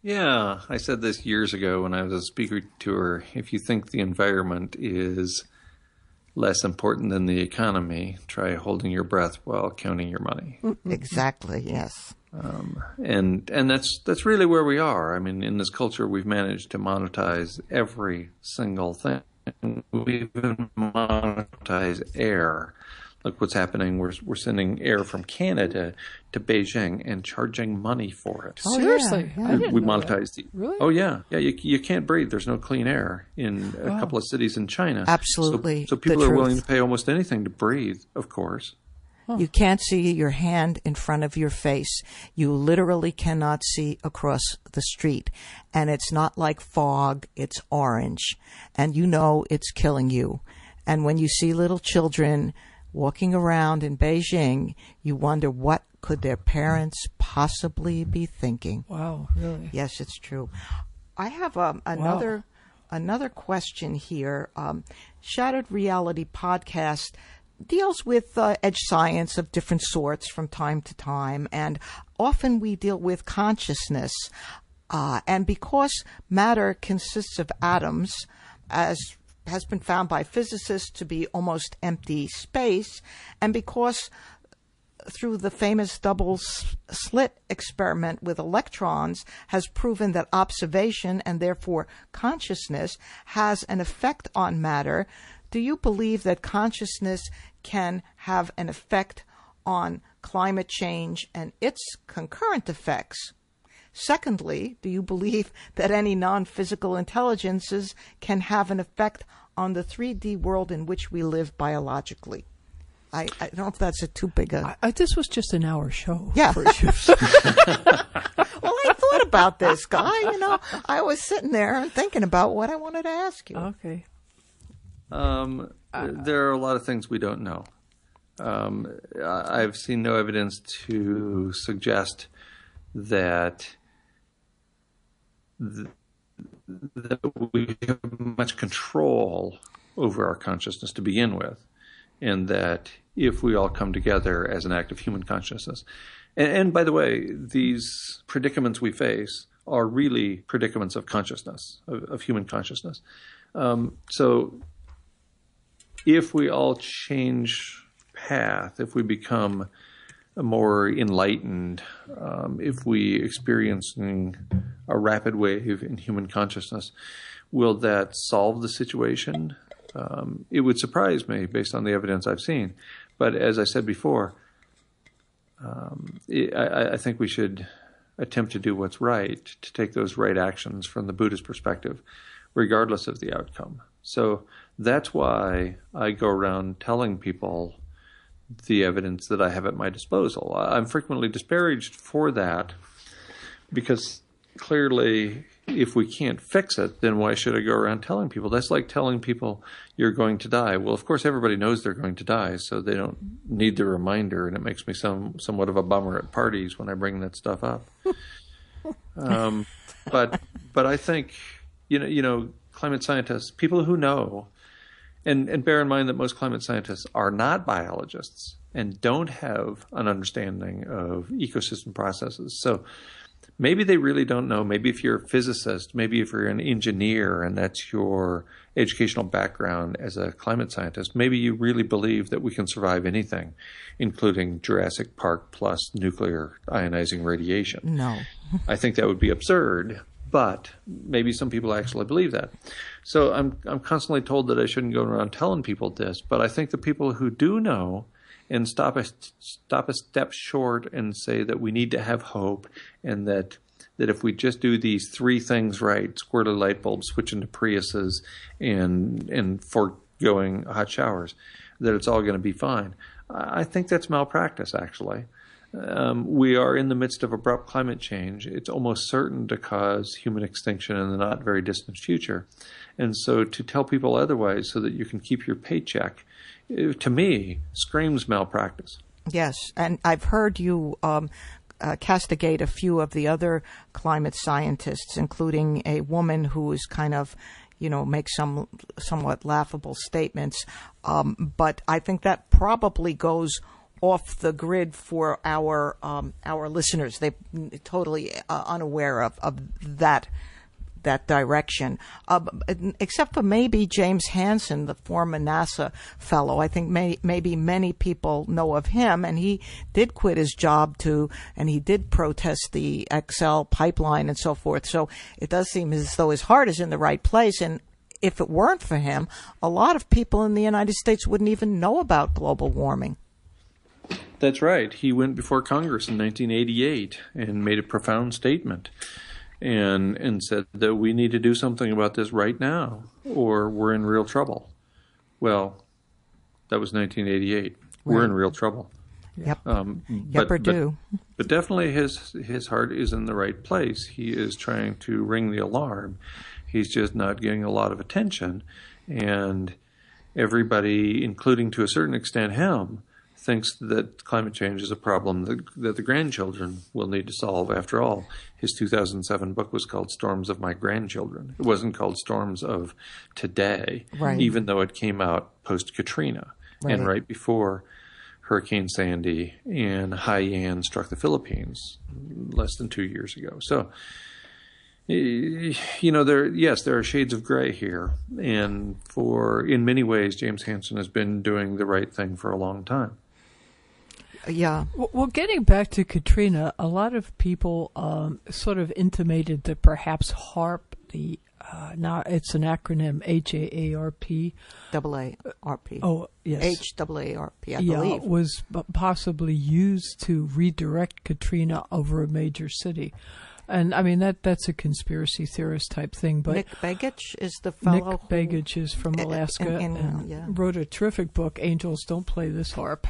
Yeah, I said this years ago when I was a speaker tour. If you think the environment is less important than the economy, try holding your breath while counting your money. Exactly, yes. And that's really where we are. I mean, in this culture, we've managed to monetize every single thing. We even monetize air. Look what's happening. We're sending air from Canada to Beijing and charging money for it. Oh, seriously? Yeah. I didn't We know monetize that. Really? Oh, yeah. Yeah, you can't breathe. There's no clean air in a couple of cities in China. Absolutely. So people are willing to pay almost anything to breathe, of course. You can't see your hand in front of your face. You literally cannot see across the street. And it's not like fog, it's orange. And you know it's killing you. And when you see little children walking around in Beijing, you wonder what could their parents possibly be thinking. Wow, really? Yes, it's true. I have another question here. Shattered Reality Podcast deals with edge science of different sorts from time to time, and often we deal with consciousness. And because matter consists of atoms, as has been found by physicists to be almost empty space, and because through the famous double slit experiment with electrons has proven that observation and therefore consciousness has an effect on matter, do you believe that consciousness can have an effect on climate change and its concurrent effects? Secondly, do you believe that any non-physical intelligences can have an effect on the 3D world in which we live biologically? I don't know if that's a too big a... This was just an hour show. Yeah. For you. Well, I thought about this, Guy. I was sitting there and thinking about what I wanted to ask you. Okay. There are a lot of things we don't know. I've seen no evidence to suggest that we have much control over our consciousness to begin with, and that if we all come together as an act of human consciousness, and by the way, these predicaments we face are really predicaments of consciousness, of human consciousness. So if we all change path, if we become more enlightened, if we experiencing a rapid wave in human consciousness, will that solve the situation? It would surprise me based on the evidence I've seen. But as I said before, I think we should attempt to do what's right, to take those right actions from the Buddhist perspective, regardless of the outcome. So that's why I go around telling people the evidence that I have at my disposal. I'm frequently disparaged for that because clearly if we can't fix it, then why should I go around telling people? That's like telling people you're going to die. Well, of course, everybody knows they're going to die, so they don't need the reminder, and it makes me somewhat of a bummer at parties when I bring that stuff up. But I think, you know, climate scientists, people who know, and bear in mind that most climate scientists are not biologists and don't have an understanding of ecosystem processes. So maybe they really don't know. Maybe if you're a physicist, maybe if you're an engineer and that's your educational background as a climate scientist, maybe you really believe that we can survive anything, including Jurassic Park plus nuclear ionizing radiation. No. I think that would be absurd, but maybe some people actually believe that. So I'm constantly told that I shouldn't go around telling people this, but I think the people who do know and stop a step short and say that we need to have hope, and that if we just do these three things right, squirt a light bulb, switch into Priuses, and foregoing hot showers, that it's all going to be fine. I think that's malpractice, actually. We are in the midst of abrupt climate change. It's almost certain to cause human extinction in the not very distant future. And so to tell people otherwise so that you can keep your paycheck, to me, screams malpractice. Yes, and I've heard you castigate a few of the other climate scientists, including a woman who is kind of, you know, makes some somewhat laughable statements. But I think that probably goes off the grid for our listeners. They're totally unaware of that direction, except for maybe James Hansen, the former NASA fellow. I think maybe many people know of him, and he did quit his job and he did protest the XL pipeline and so forth. So it does seem as though his heart is in the right place, and if it weren't for him, a lot of people in the United States wouldn't even know about global warming. That's right. He went before Congress in 1988 and made a profound statement. And said that we need to do something about this right now, or we're in real trouble. Well, that was 1988. Right. We're in real trouble. Yep. But definitely his heart is in the right place. He is trying to ring the alarm. He's just not getting a lot of attention. And everybody, including to a certain extent him, thinks that climate change is a problem that the grandchildren will need to solve. After all, his 2007 book was called Storms of My Grandchildren. It wasn't called Storms of Today, right, even though it came out post-Katrina, right, and right before Hurricane Sandy and Haiyan struck the Philippines less than 2 years ago. So, you know, there are shades of gray here. And in many ways, James Hansen has been doing the right thing for a long time. Yeah. Well, getting back to Katrina, a lot of people sort of intimated that perhaps HAARP, now it's an acronym, HAARP. AARP. Oh, yes. HAARP, I believe. Was possibly used to redirect Katrina over a major city. And I mean that's a conspiracy theorist type thing, but Nick Begich is the fellow. Nick Begich is from Alaska and wrote a terrific book, "Angels Don't Play This Harp."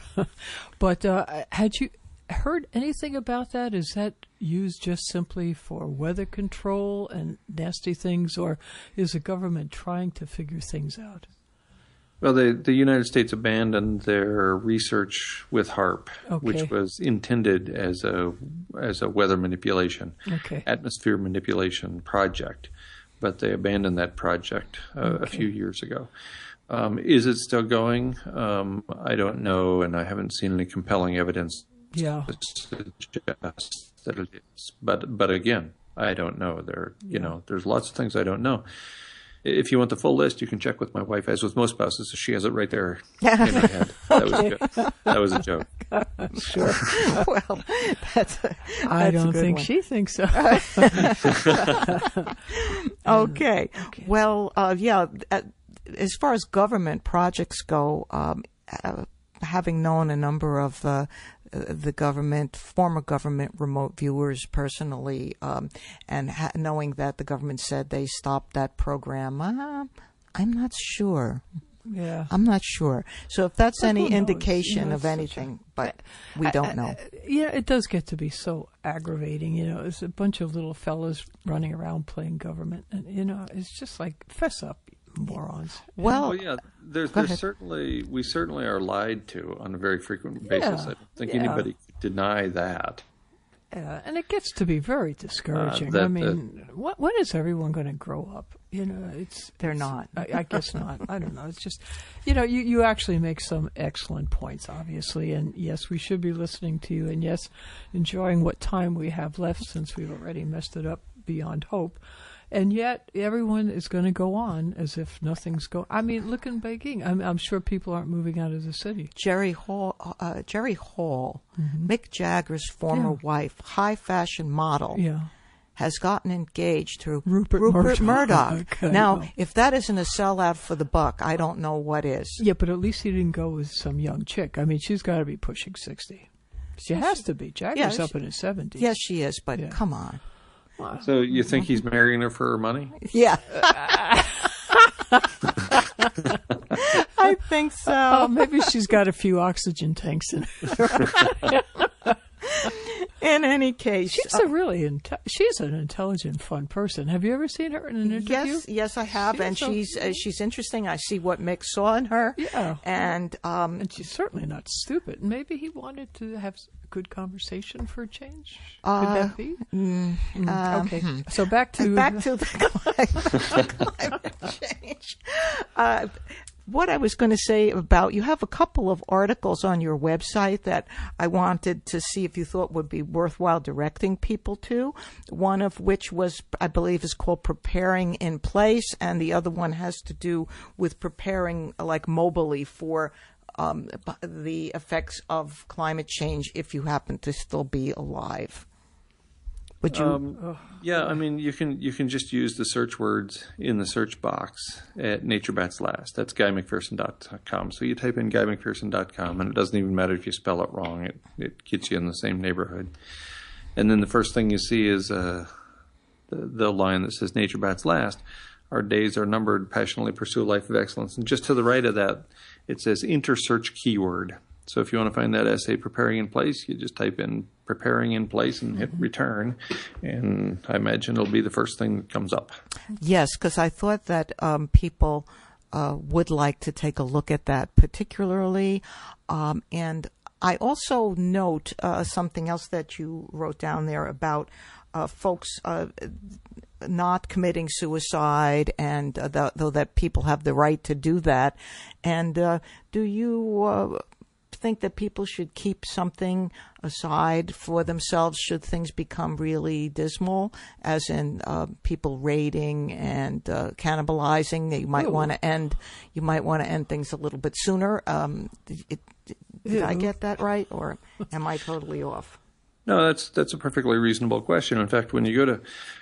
But had you heard anything about that? Is that used just simply for weather control and nasty things, or is the government trying to figure things out? Well, the United States abandoned their research with HAARP, which was intended as a weather manipulation, atmosphere manipulation project, but they abandoned that project a few years ago. Is it still going? I don't know, and I haven't seen any compelling evidence to suggest that it is. But again, I don't know. There's lots of things I don't know. If you want the full list, you can check with my wife, as with most spouses. So she has it right there in her head. That was good. That was a joke. Sure. Well, I don't think she thinks so. Okay. Well, as far as government projects go, having known a number of the government, former government remote viewers personally, and knowing that the government said they stopped that program, I'm not sure. Yeah. I'm not sure. So if that's any knows? indication of anything, but we don't know. Yeah, it does get to be so aggravating. There's a bunch of little fellas running around playing government, and it's just like, fess up, morons. Well, yeah, there's certainly, we certainly are lied to on a very frequent basis. I don't think anybody could deny that. Yeah, and it gets to be very discouraging. When is everyone going to grow up? They're not. I guess not. I don't know. It's just, you actually make some excellent points, obviously. And yes, we should be listening to you. And yes, enjoying what time we have left since we've already messed it up beyond hope. And yet, everyone is going to go on as if nothing's going. I mean, look in Beijing. I'm sure people aren't moving out of the city. Jerry Hall, Mick Jagger's former wife, high fashion model, has gotten engaged to Rupert Murdoch. Okay, now, if that isn't a sellout for the buck, I don't know what is. Yeah, but at least he didn't go with some young chick. I mean, she's got to be pushing 60. She has to be. Jagger's up in his 70s. Yes, she is, but come on. So you think he's marrying her for her money? Yeah. I think so. Maybe she's got a few oxygen tanks in her. In any case, she's she's an intelligent, fun person. Have you ever seen her in an interview? Yes, I have, and she's interesting. I see what Mick saw in her. Yeah, and she's certainly not stupid. Maybe he wanted to have a good conversation for a change. Could that be? Okay, so back to the climate change. What I was going to say about, you have a couple of articles on your website that I wanted to see if you thought would be worthwhile directing people to. One of which was, I believe, is called Preparing in Place, and the other one has to do with preparing, like, mobily for the effects of climate change if you happen to still be alive. Would you? Yeah, I mean, you can just use the search words in the search box at Nature Bats Last. That's GuyMcPherson.com. So you type in GuyMcPherson.com, and it doesn't even matter if you spell it wrong. It gets you in the same neighborhood. And then the first thing you see is the line that says Nature Bats Last. Our days are numbered, passionately pursue a life of excellence. And just to the right of that, it says enter search keyword. So if you want to find that essay, Preparing in Place, you just type in Preparing in Place and hit return, and I imagine it'll be the first thing that comes up. Yes, because I thought that people would like to take a look at that particularly. And I also note something else that you wrote down there about folks not committing suicide, and though that people have the right to do that. And do you think that people should keep something aside for themselves should things become really dismal, as in people raiding and cannibalizing? You might want to end things a little bit sooner. Did I get that right, or am I totally off? No, that's a perfectly reasonable question. In fact, when you go to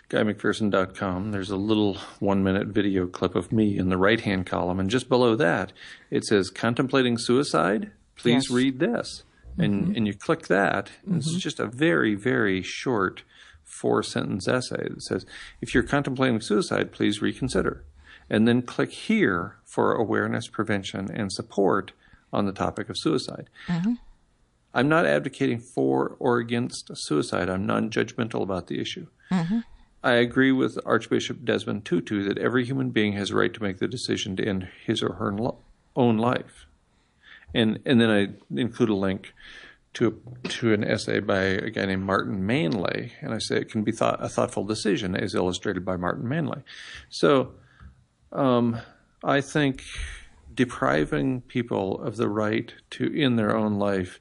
GuyMcPherson.com, there's a little 1-minute video clip of me in the right-hand column, and just below that, it says "Contemplating Suicide. Please read this." And you click that, and it's just a very, very short 4-sentence essay that says, if you're contemplating suicide, please reconsider. And then click here for awareness, prevention, and support on the topic of suicide. I'm not advocating for or against suicide. I'm non-judgmental about the issue. I agree with Archbishop Desmond Tutu that every human being has a right to make the decision to end his or her own life. And then I include a link to an essay by a guy named Martin Manley, and I say it can be a thoughtful decision as illustrated by Martin Manley. So I think depriving people of the right to end their own life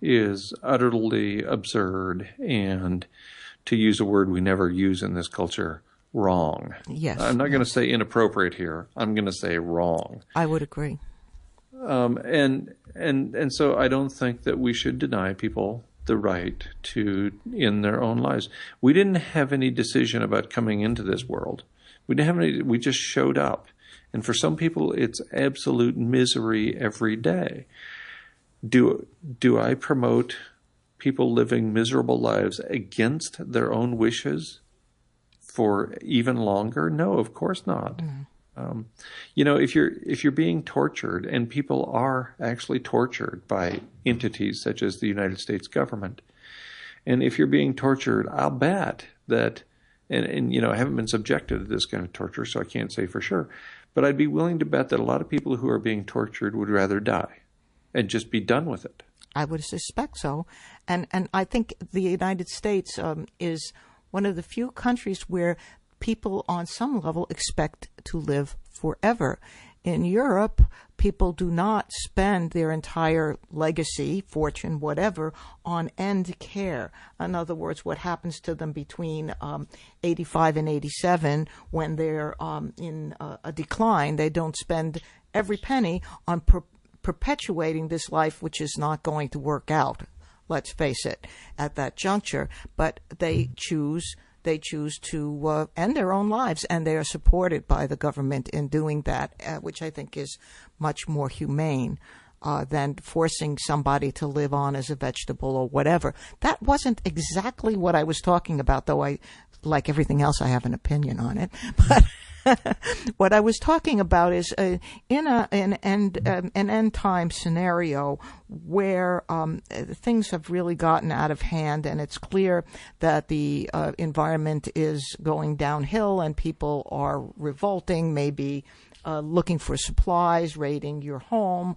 is utterly absurd, and, to use a word we never use in this culture, wrong. Yes. I'm not going to say inappropriate here. I'm going to say wrong. I would agree. And so I don't think that we should deny people the right to end their own lives. We didn't have any decision about coming into this world. We didn't have any. We just showed up. And for some people, it's absolute misery every day. do I promote people living miserable lives against their own wishes for even longer? No, of course not. If you're being tortured, and people are actually tortured by entities such as the United States government, and if you're being tortured, I'll bet that, and I haven't been subjected to this kind of torture, so I can't say for sure, but I'd be willing to bet that a lot of people who are being tortured would rather die and just be done with it. I would suspect so. And I think the United States is one of the few countries where people on some level expect to live forever. In Europe, people do not spend their entire legacy, fortune, whatever, on end care. In other words, what happens to them between 85 and 87 when they're in a decline, they don't spend every penny on perpetuating this life, which is not going to work out, let's face it, at that juncture. But they choose to end their own lives, and they are supported by the government in doing that, which I think is much more humane than forcing somebody to live on as a vegetable or whatever. That wasn't exactly what I was talking about, though I, like everything else, I have an opinion on it. But what I was talking about is in an end time scenario where things have really gotten out of hand, and it's clear that the environment is going downhill and people are revolting, maybe looking for supplies, raiding your home,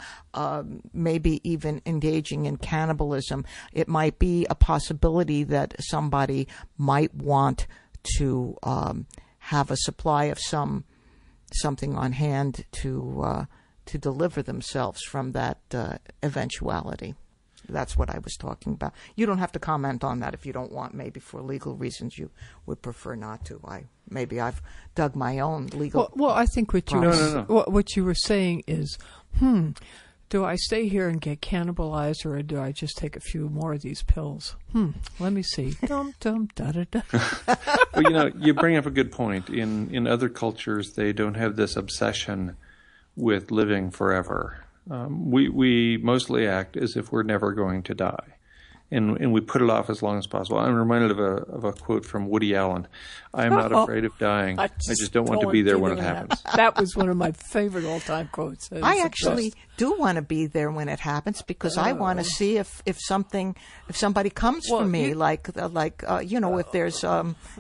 maybe even engaging in cannibalism. It might be a possibility that somebody might want to have a supply of something on hand to deliver themselves from that eventuality. That's what I was talking about. You don't have to comment on that if you don't want. Maybe for legal reasons you would prefer not to. Maybe I've dug my own legal. Well, I think what you what you were saying is, do I stay here and get cannibalized, or do I just take a few more of these pills? Let me see. Dum dum da da da. Well, you bring up a good point. In other cultures, they don't have this obsession with living forever. We mostly act as if we're never going to die, and we put it off as long as possible. I'm reminded of a quote from Woody Allen: "I am not afraid of dying. I just don't want to be there when it happens." That was one of my favorite all-time quotes. I actually do want to be there when it happens, because I want to see if somebody comes for me, if there's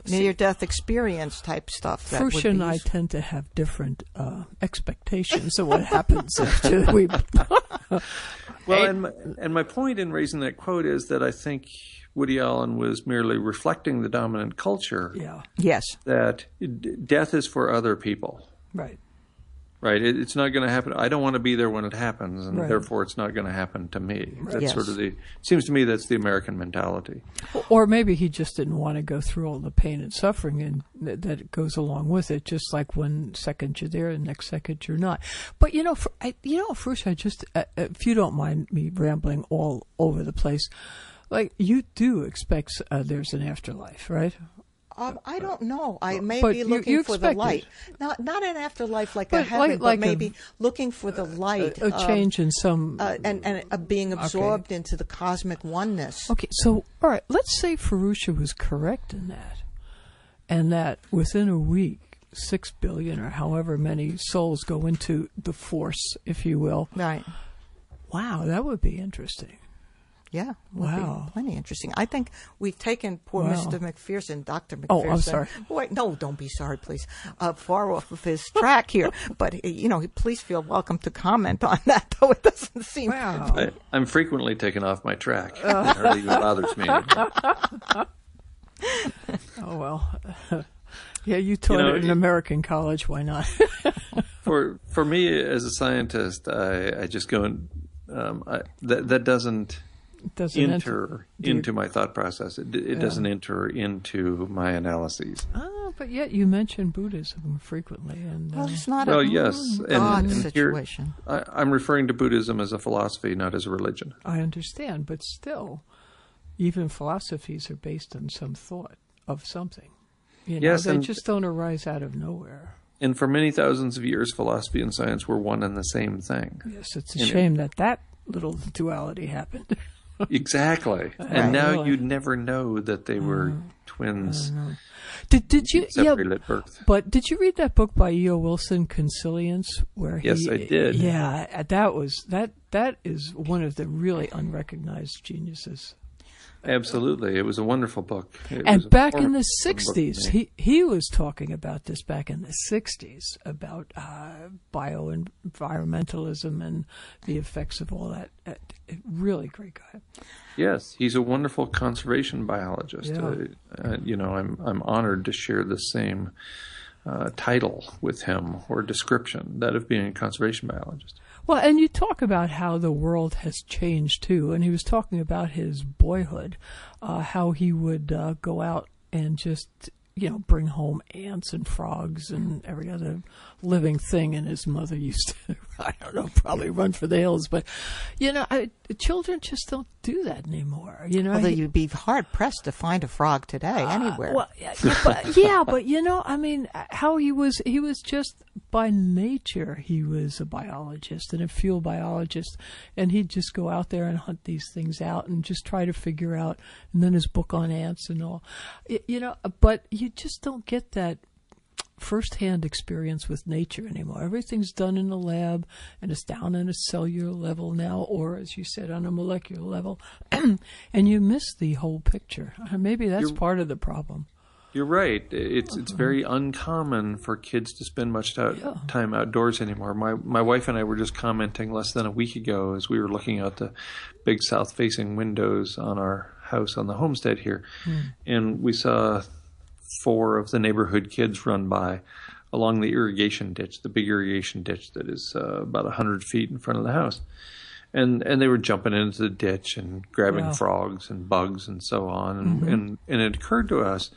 near-death experience type stuff. Fahrusha and I tend to have different expectations of what happens after we. Well, and my point in raising that quote is that I think Woody Allen was merely reflecting the dominant culture. Yeah. Yes. That death is for other people. Right. Right. It's not going to happen. I don't want to be there when it happens, and therefore it's not going to happen to me. Right. That's sort of it seems to me that's the American mentality. Or maybe he just didn't want to go through all the pain and suffering and that goes along with it. Just like 1 second you're there, and next second you're not. But Fahrusha, if you don't mind me rambling all over the place, like you do expect there's an afterlife, right? I don't know. I may be looking for the light. Not an afterlife like a heaven, but maybe looking for the light. A change in some... and being absorbed into the cosmic oneness. Okay, so, all right, let's say Fahrusha was correct in that, and that within a week, 6 billion or however many souls go into the force, if you will. Right. Wow, that would be interesting. Yeah, would be plenty interesting. I think we've taken poor Mr. McPherson, Dr. McPherson. Oh, I'm sorry. Wait, no, don't be sorry, please. Far off of his track here. But, please feel welcome to comment on that, though it doesn't seem... Wow. I'm frequently taken off my track. It hardly even bothers me. Oh, well. Yeah, you taught at an American college. Why not? For me, as a scientist, I just go and... that doesn't enter into my thought process. It doesn't enter into my analyses. But yet you mention Buddhism frequently, and it's not yes, God situation. I'm referring to Buddhism as a philosophy, not as a religion. I understand, but still, even philosophies are based on some thought of something. They just don't arise out of nowhere. And for many thousands of years, philosophy and science were one and the same thing. Yes, it's a shame that little duality happened. Exactly. And now you'd never know that they were twins. Did you? Separated at birth. But did you read that book by E.O. Wilson, Consilience? Yes, I did. Yeah, that is one of the really unrecognized geniuses. Absolutely. It was a wonderful book. And back in the 60s, he was talking about this back in the 60s, about bioenvironmentalism and the effects of all that. Really great guy. Yes, he's a wonderful conservation biologist. Yeah. I'm honored to share the same title with him, or description, that of being a conservation biologist. Well, and you talk about how the world has changed, too. And he was talking about his boyhood, how he would go out and just, bring home ants and frogs and every other living thing. And his mother used to, probably run for the hills. But, children just don't do that anymore. Although you'd be hard-pressed to find a frog today anywhere. Well, how he was just, by nature, he was a biologist and a field biologist. And he'd just go out there and hunt these things out and just try to figure out, and then his book on ants and all. But you just don't get that first-hand experience with nature anymore. Everything's done in the lab, and it's down on a cellular level now, or, as you said, on a molecular level, and you miss the whole picture. Maybe that's part of the problem. You're right. It's very uncommon for kids to spend much time outdoors anymore. My wife and I were just commenting less than a week ago as we were looking out the big south-facing windows on our house on the homestead here, and we saw 4 of the neighborhood kids run by along the irrigation ditch, the big irrigation ditch that is about 100 feet in front of the house. And they were jumping into the ditch and grabbing frogs and bugs and so on. And it occurred to us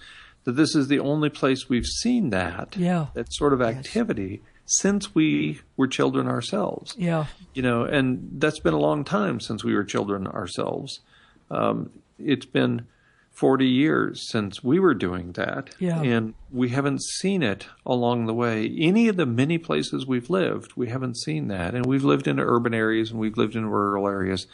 that this is the only place we've seen that sort of activity since we were children ourselves. Yeah. And that's been a long time since we were children ourselves. It's been 40 years since we were doing that, and we haven't seen it along the way. Any of the many places we've lived, we haven't seen that, and we've lived in urban areas and we've lived in rural areas.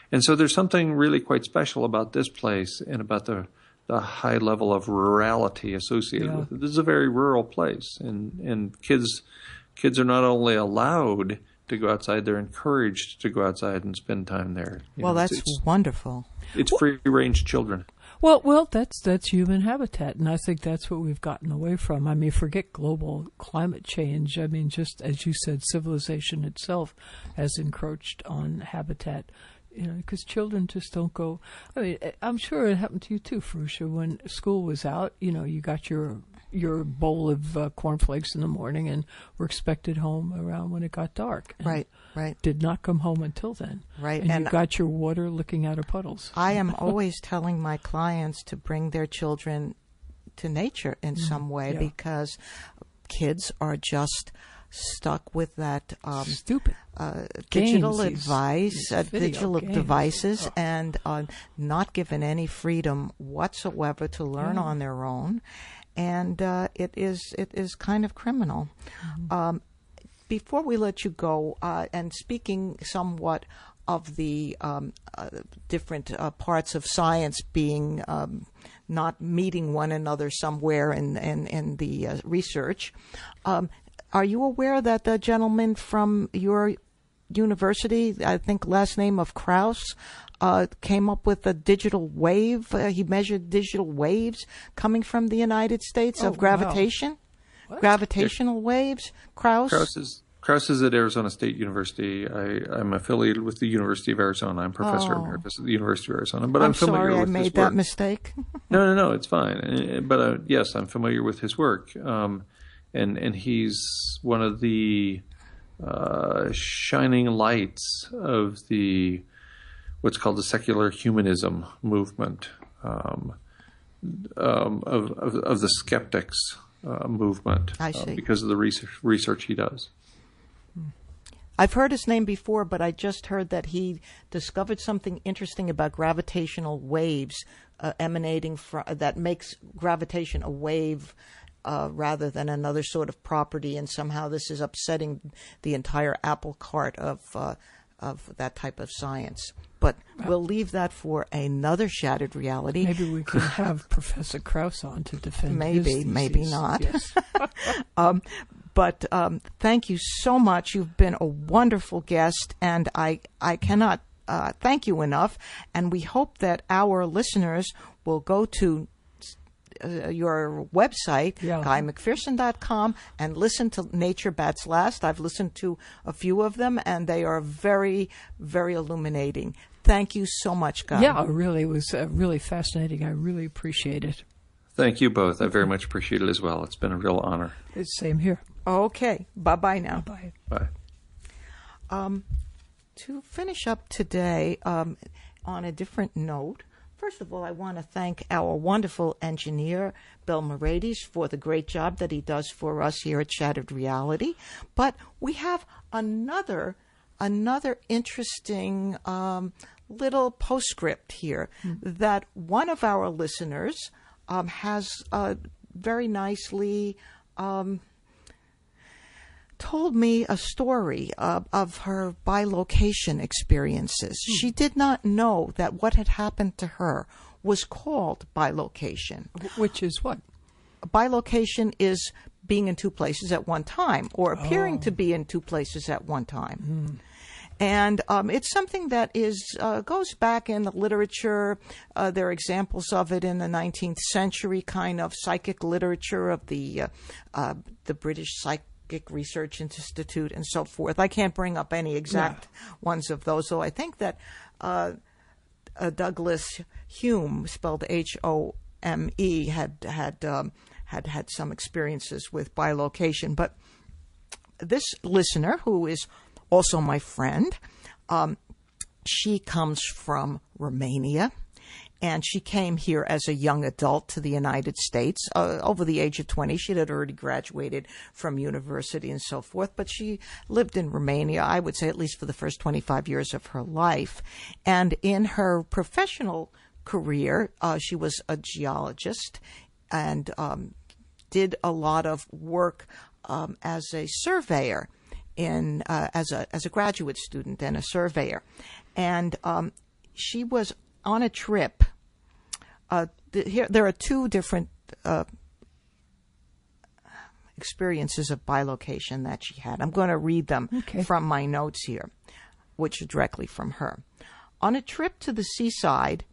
And so there's something really quite special about this place and about the high level of rurality associated with it. This is a very rural place, and kids are not only allowed to go outside, they're encouraged to go outside and spend time there. That's wonderful. It's free-range children. Well, that's human habitat, and I think that's what we've gotten away from. I mean, forget global climate change. I mean, just as you said, civilization itself has encroached on habitat, because children just don't go. I mean, I'm sure it happened to you too, Fahrusha. When school was out, you got your bowl of cornflakes in the morning and were expected home around when it got dark. Right. Did not come home until then. Right. And you got your water looking out of puddles. I am always telling my clients to bring their children to nature in some way, because kids are just stuck with that stupid digital digital devices, and not given any freedom whatsoever to learn on their own. And it is kind of criminal. Before we let you go, and speaking somewhat of the different parts of science being not meeting one another somewhere in the research, are you aware that the gentleman from your university, I think last name of Krauss, came up with a digital wave? He measured digital waves coming from the United States of gravitation. Wow. Gravitational waves. Krauss is at Arizona State University. I'm affiliated with the University of Arizona. I'm Professor Emeritus at the University of Arizona. But I'm familiar sorry with I his made work. that mistake. No, it's fine. But yes, I'm familiar with his work. And he's one of the shining lights of what's called the secular humanism movement, of the skeptics movement. I see. Because of the research he does. I've heard his name before, but I just heard that he discovered something interesting about gravitational waves emanating from that makes gravitation a wave rather than another sort of property, and somehow this is upsetting the entire apple cart of that type of science. But we'll leave that for another shattered reality. Maybe we can have Professor Krauss on to defend his thesis. Maybe not. Yes. But thank you so much. You've been a wonderful guest, and I cannot thank you enough. And we hope that our listeners will go to your website, GuyMcPherson.com, and listen to Nature Bats Last. I've listened to a few of them, and they are very, very illuminating. Thank you so much, Guy. Yeah, really, it was really fascinating. I really appreciate it. Thank you both. I very much appreciate it as well. It's been a real honor. It's same here. Okay. Bye-bye now. Bye. Bye. To finish up today, on a different note, first of all, I want to thank our wonderful engineer, Bill Morades, for the great job that he does for us here at Shattered Reality. But we have another interesting little postscript here that one of our listeners has very nicely told me a story of her bilocation experiences. She did not know that what had happened to her was called bilocation. Which is what? Bilocation is being in two places at one time, or appearing to be in two places at one time. And it's something that goes back in the literature. There are examples of it in the 19th century kind of psychic literature of the British Psychic Research Institute and so forth. I can't bring up any exact ones of those, though I think that Douglas Hume, spelled H-O-M-E, had some experiences with bilocation. But this listener, who is also my friend, she comes from Romania, and she came here as a young adult to the United States. Over the age of 20, she had already graduated from university and so forth, but she lived in Romania, I would say, at least for the first 25 years of her life. And in her professional career, she was a geologist and did a lot of work as a surveyor, as a graduate student and a surveyor. And she was on a trip. Here there are two different experiences of bilocation that she had. I'm going to read them from my notes here, which are directly from her. On a trip to the seaside,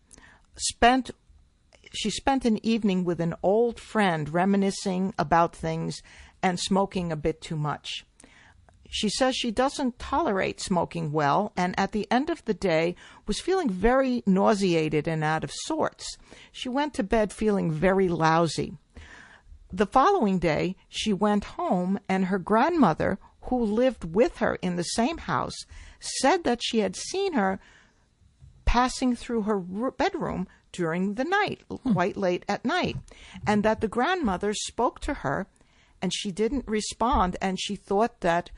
she spent an evening with an old friend reminiscing about things and smoking a bit too much. She says she doesn't tolerate smoking well, and at the end of the day was feeling very nauseated and out of sorts. She went to bed feeling very lousy. The following day, she went home, and her grandmother, who lived with her in the same house, said that she had seen her passing through her bedroom during the night, quite late at night, and that the grandmother spoke to her, and she didn't respond, and she thought that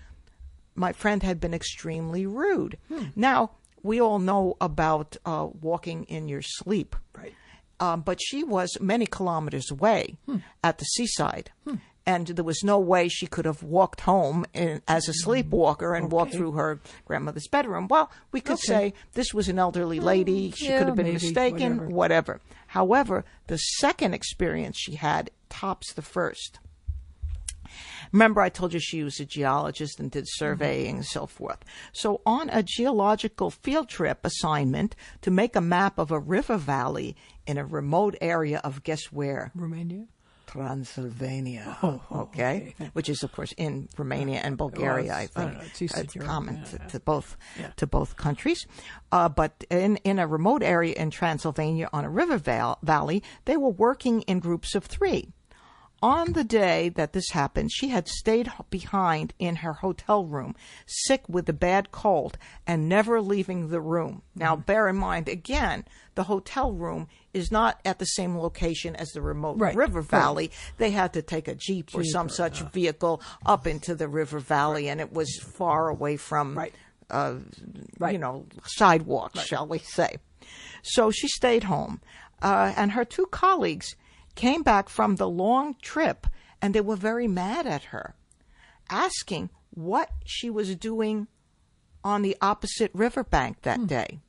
my friend had been extremely rude. Now, we all know about walking in your sleep. Right. But she was many kilometers away at the seaside. And there was no way she could have walked home as a sleepwalker and walked through her grandmother's bedroom. Well, we could say this was an elderly lady. She could have been mistaken, whatever. However, the second experience she had tops the first. Remember, I told you she was a geologist and did surveying and so forth. So on a geological field trip assignment to make a map of a river valley in a remote area of, guess where? Romania? Transylvania. Okay. Which is, of course, in Romania and Bulgaria, I think. It's common to both countries. But in a remote area in Transylvania on a river valley, they were working in groups of 3. On the day that this happened, she had stayed behind in her hotel room, sick with a bad cold, and never leaving the room. Now, bear in mind, again, the hotel room is not at the same location as the remote river valley. They had to take a jeep or some such vehicle up into the river valley, and it was far away from, sidewalks, shall we say. So she stayed home, and her 2 colleagues came back from the long trip, and they were very mad at her, asking what she was doing on the opposite riverbank that day.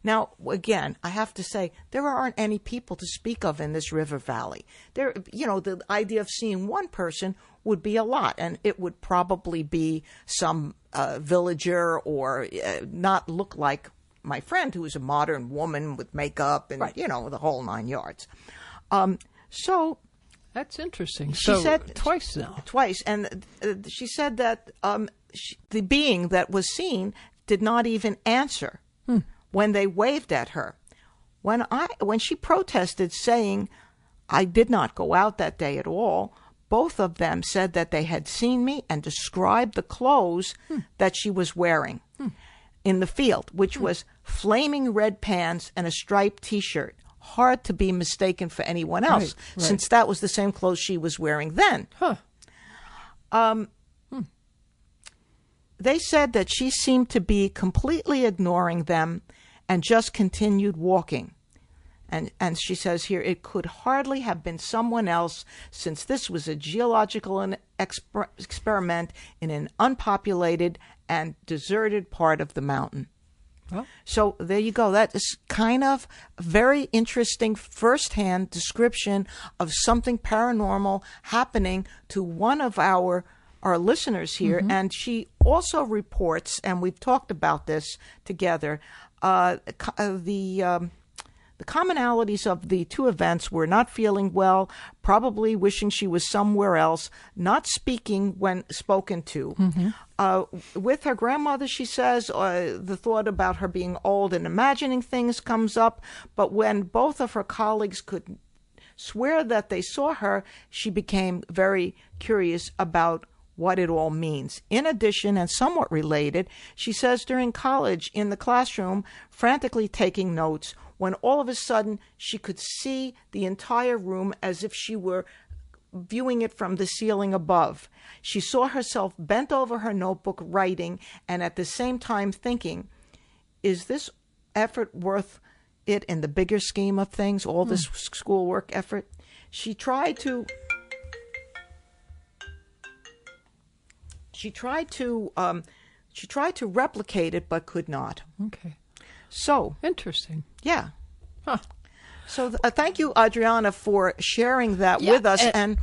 Now, again, I have to say, there aren't any people to speak of in this river valley. There, the idea of seeing one person would be a lot, and it would probably be some villager or not look like my friend, who is a modern woman with makeup and, the whole 9 yards. So that's interesting. She said twice now. Twice, and she said that the being that was seen did not even answer when they waved at her. When she protested, saying, "I did not go out that day at all," both of them said that they had seen me and described the clothes that she was wearing in the field, which was flaming red pants and a striped T-shirt. Hard to be mistaken for anyone else, since that was the same clothes she was wearing then. They said that she seemed to be completely ignoring them and just continued walking. And she says here, it could hardly have been someone else, since this was a geological experiment in an unpopulated and deserted part of the mountain. Oh. So there you go. That is kind of a very interesting first-hand description of something paranormal happening to one of our listeners here. And she also reports, and we've talked about this together, the commonalities of the two events were not feeling well, probably wishing she was somewhere else, not speaking when spoken to. With her grandmother, she says, the thought about her being old and imagining things comes up, but when both of her colleagues could swear that they saw her, she became very curious about what it all means. In addition, and somewhat related, she says during college in the classroom, frantically taking notes, when all of a sudden she could see the entire room as if she were viewing it from the ceiling above. She saw herself bent over her notebook writing, and at the same time thinking, is this effort worth it in the bigger scheme of things, all this schoolwork effort? She tried to replicate it, but could not. Okay. So interesting. Yeah. Huh. So thank you, Adrianna, for sharing that with us. And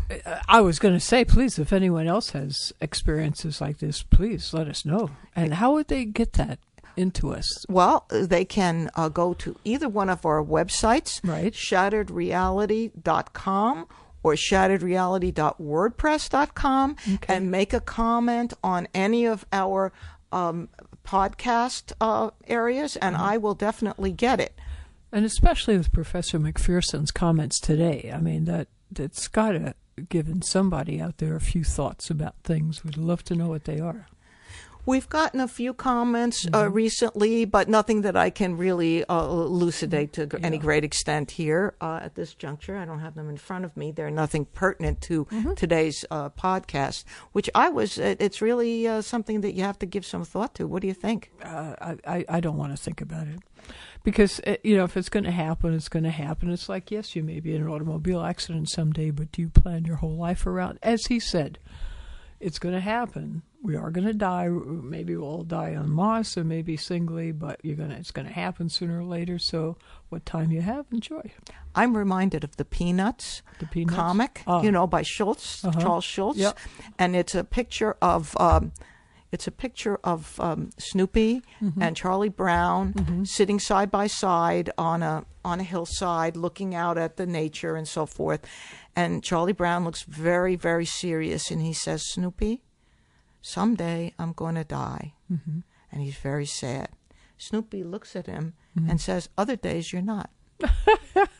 I was going to say, please, if anyone else has experiences like this, please let us know. And how would they get that into us? Well, they can go to either one of our websites, shatteredreality.com or shatteredreality.wordpress.com, and make a comment on any of our podcast areas, and I will definitely get it. And especially with Professor McPherson's comments today, I mean, that's got to given somebody out there a few thoughts about things. We'd love to know what they are. We've gotten a few comments recently, but nothing that I can really elucidate to any great extent here at this juncture. I don't have them in front of me. They're nothing pertinent to today's podcast, which it's really something that you have to give some thought to. What do you think? I don't want to think about it. Because, if it's going to happen, it's going to happen. It's like, yes, you may be in an automobile accident someday, but do you plan your whole life around? As he said, it's going to happen. We are going to die. Maybe we'll all die en masse or maybe singly, but it's going to happen sooner or later. So what time you have, enjoy. I'm reminded of the Peanuts comic, by Schultz, Charles Schultz. Yep. And it's a picture of Snoopy and Charlie Brown sitting side by side on a hillside, looking out at the nature and so forth. And Charlie Brown looks very, very serious, and he says, "Snoopy, someday I'm going to die." And he's very sad. Snoopy looks at him and says, "Other days you're not."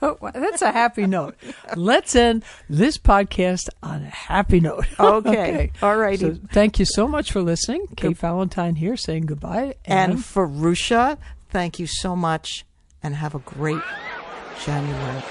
That's a happy note. Let's end this podcast on a happy note. Okay. All righty. So thank you so much for listening. Kate Valentine here saying goodbye. And Fahrusha, thank you so much, and have a great January.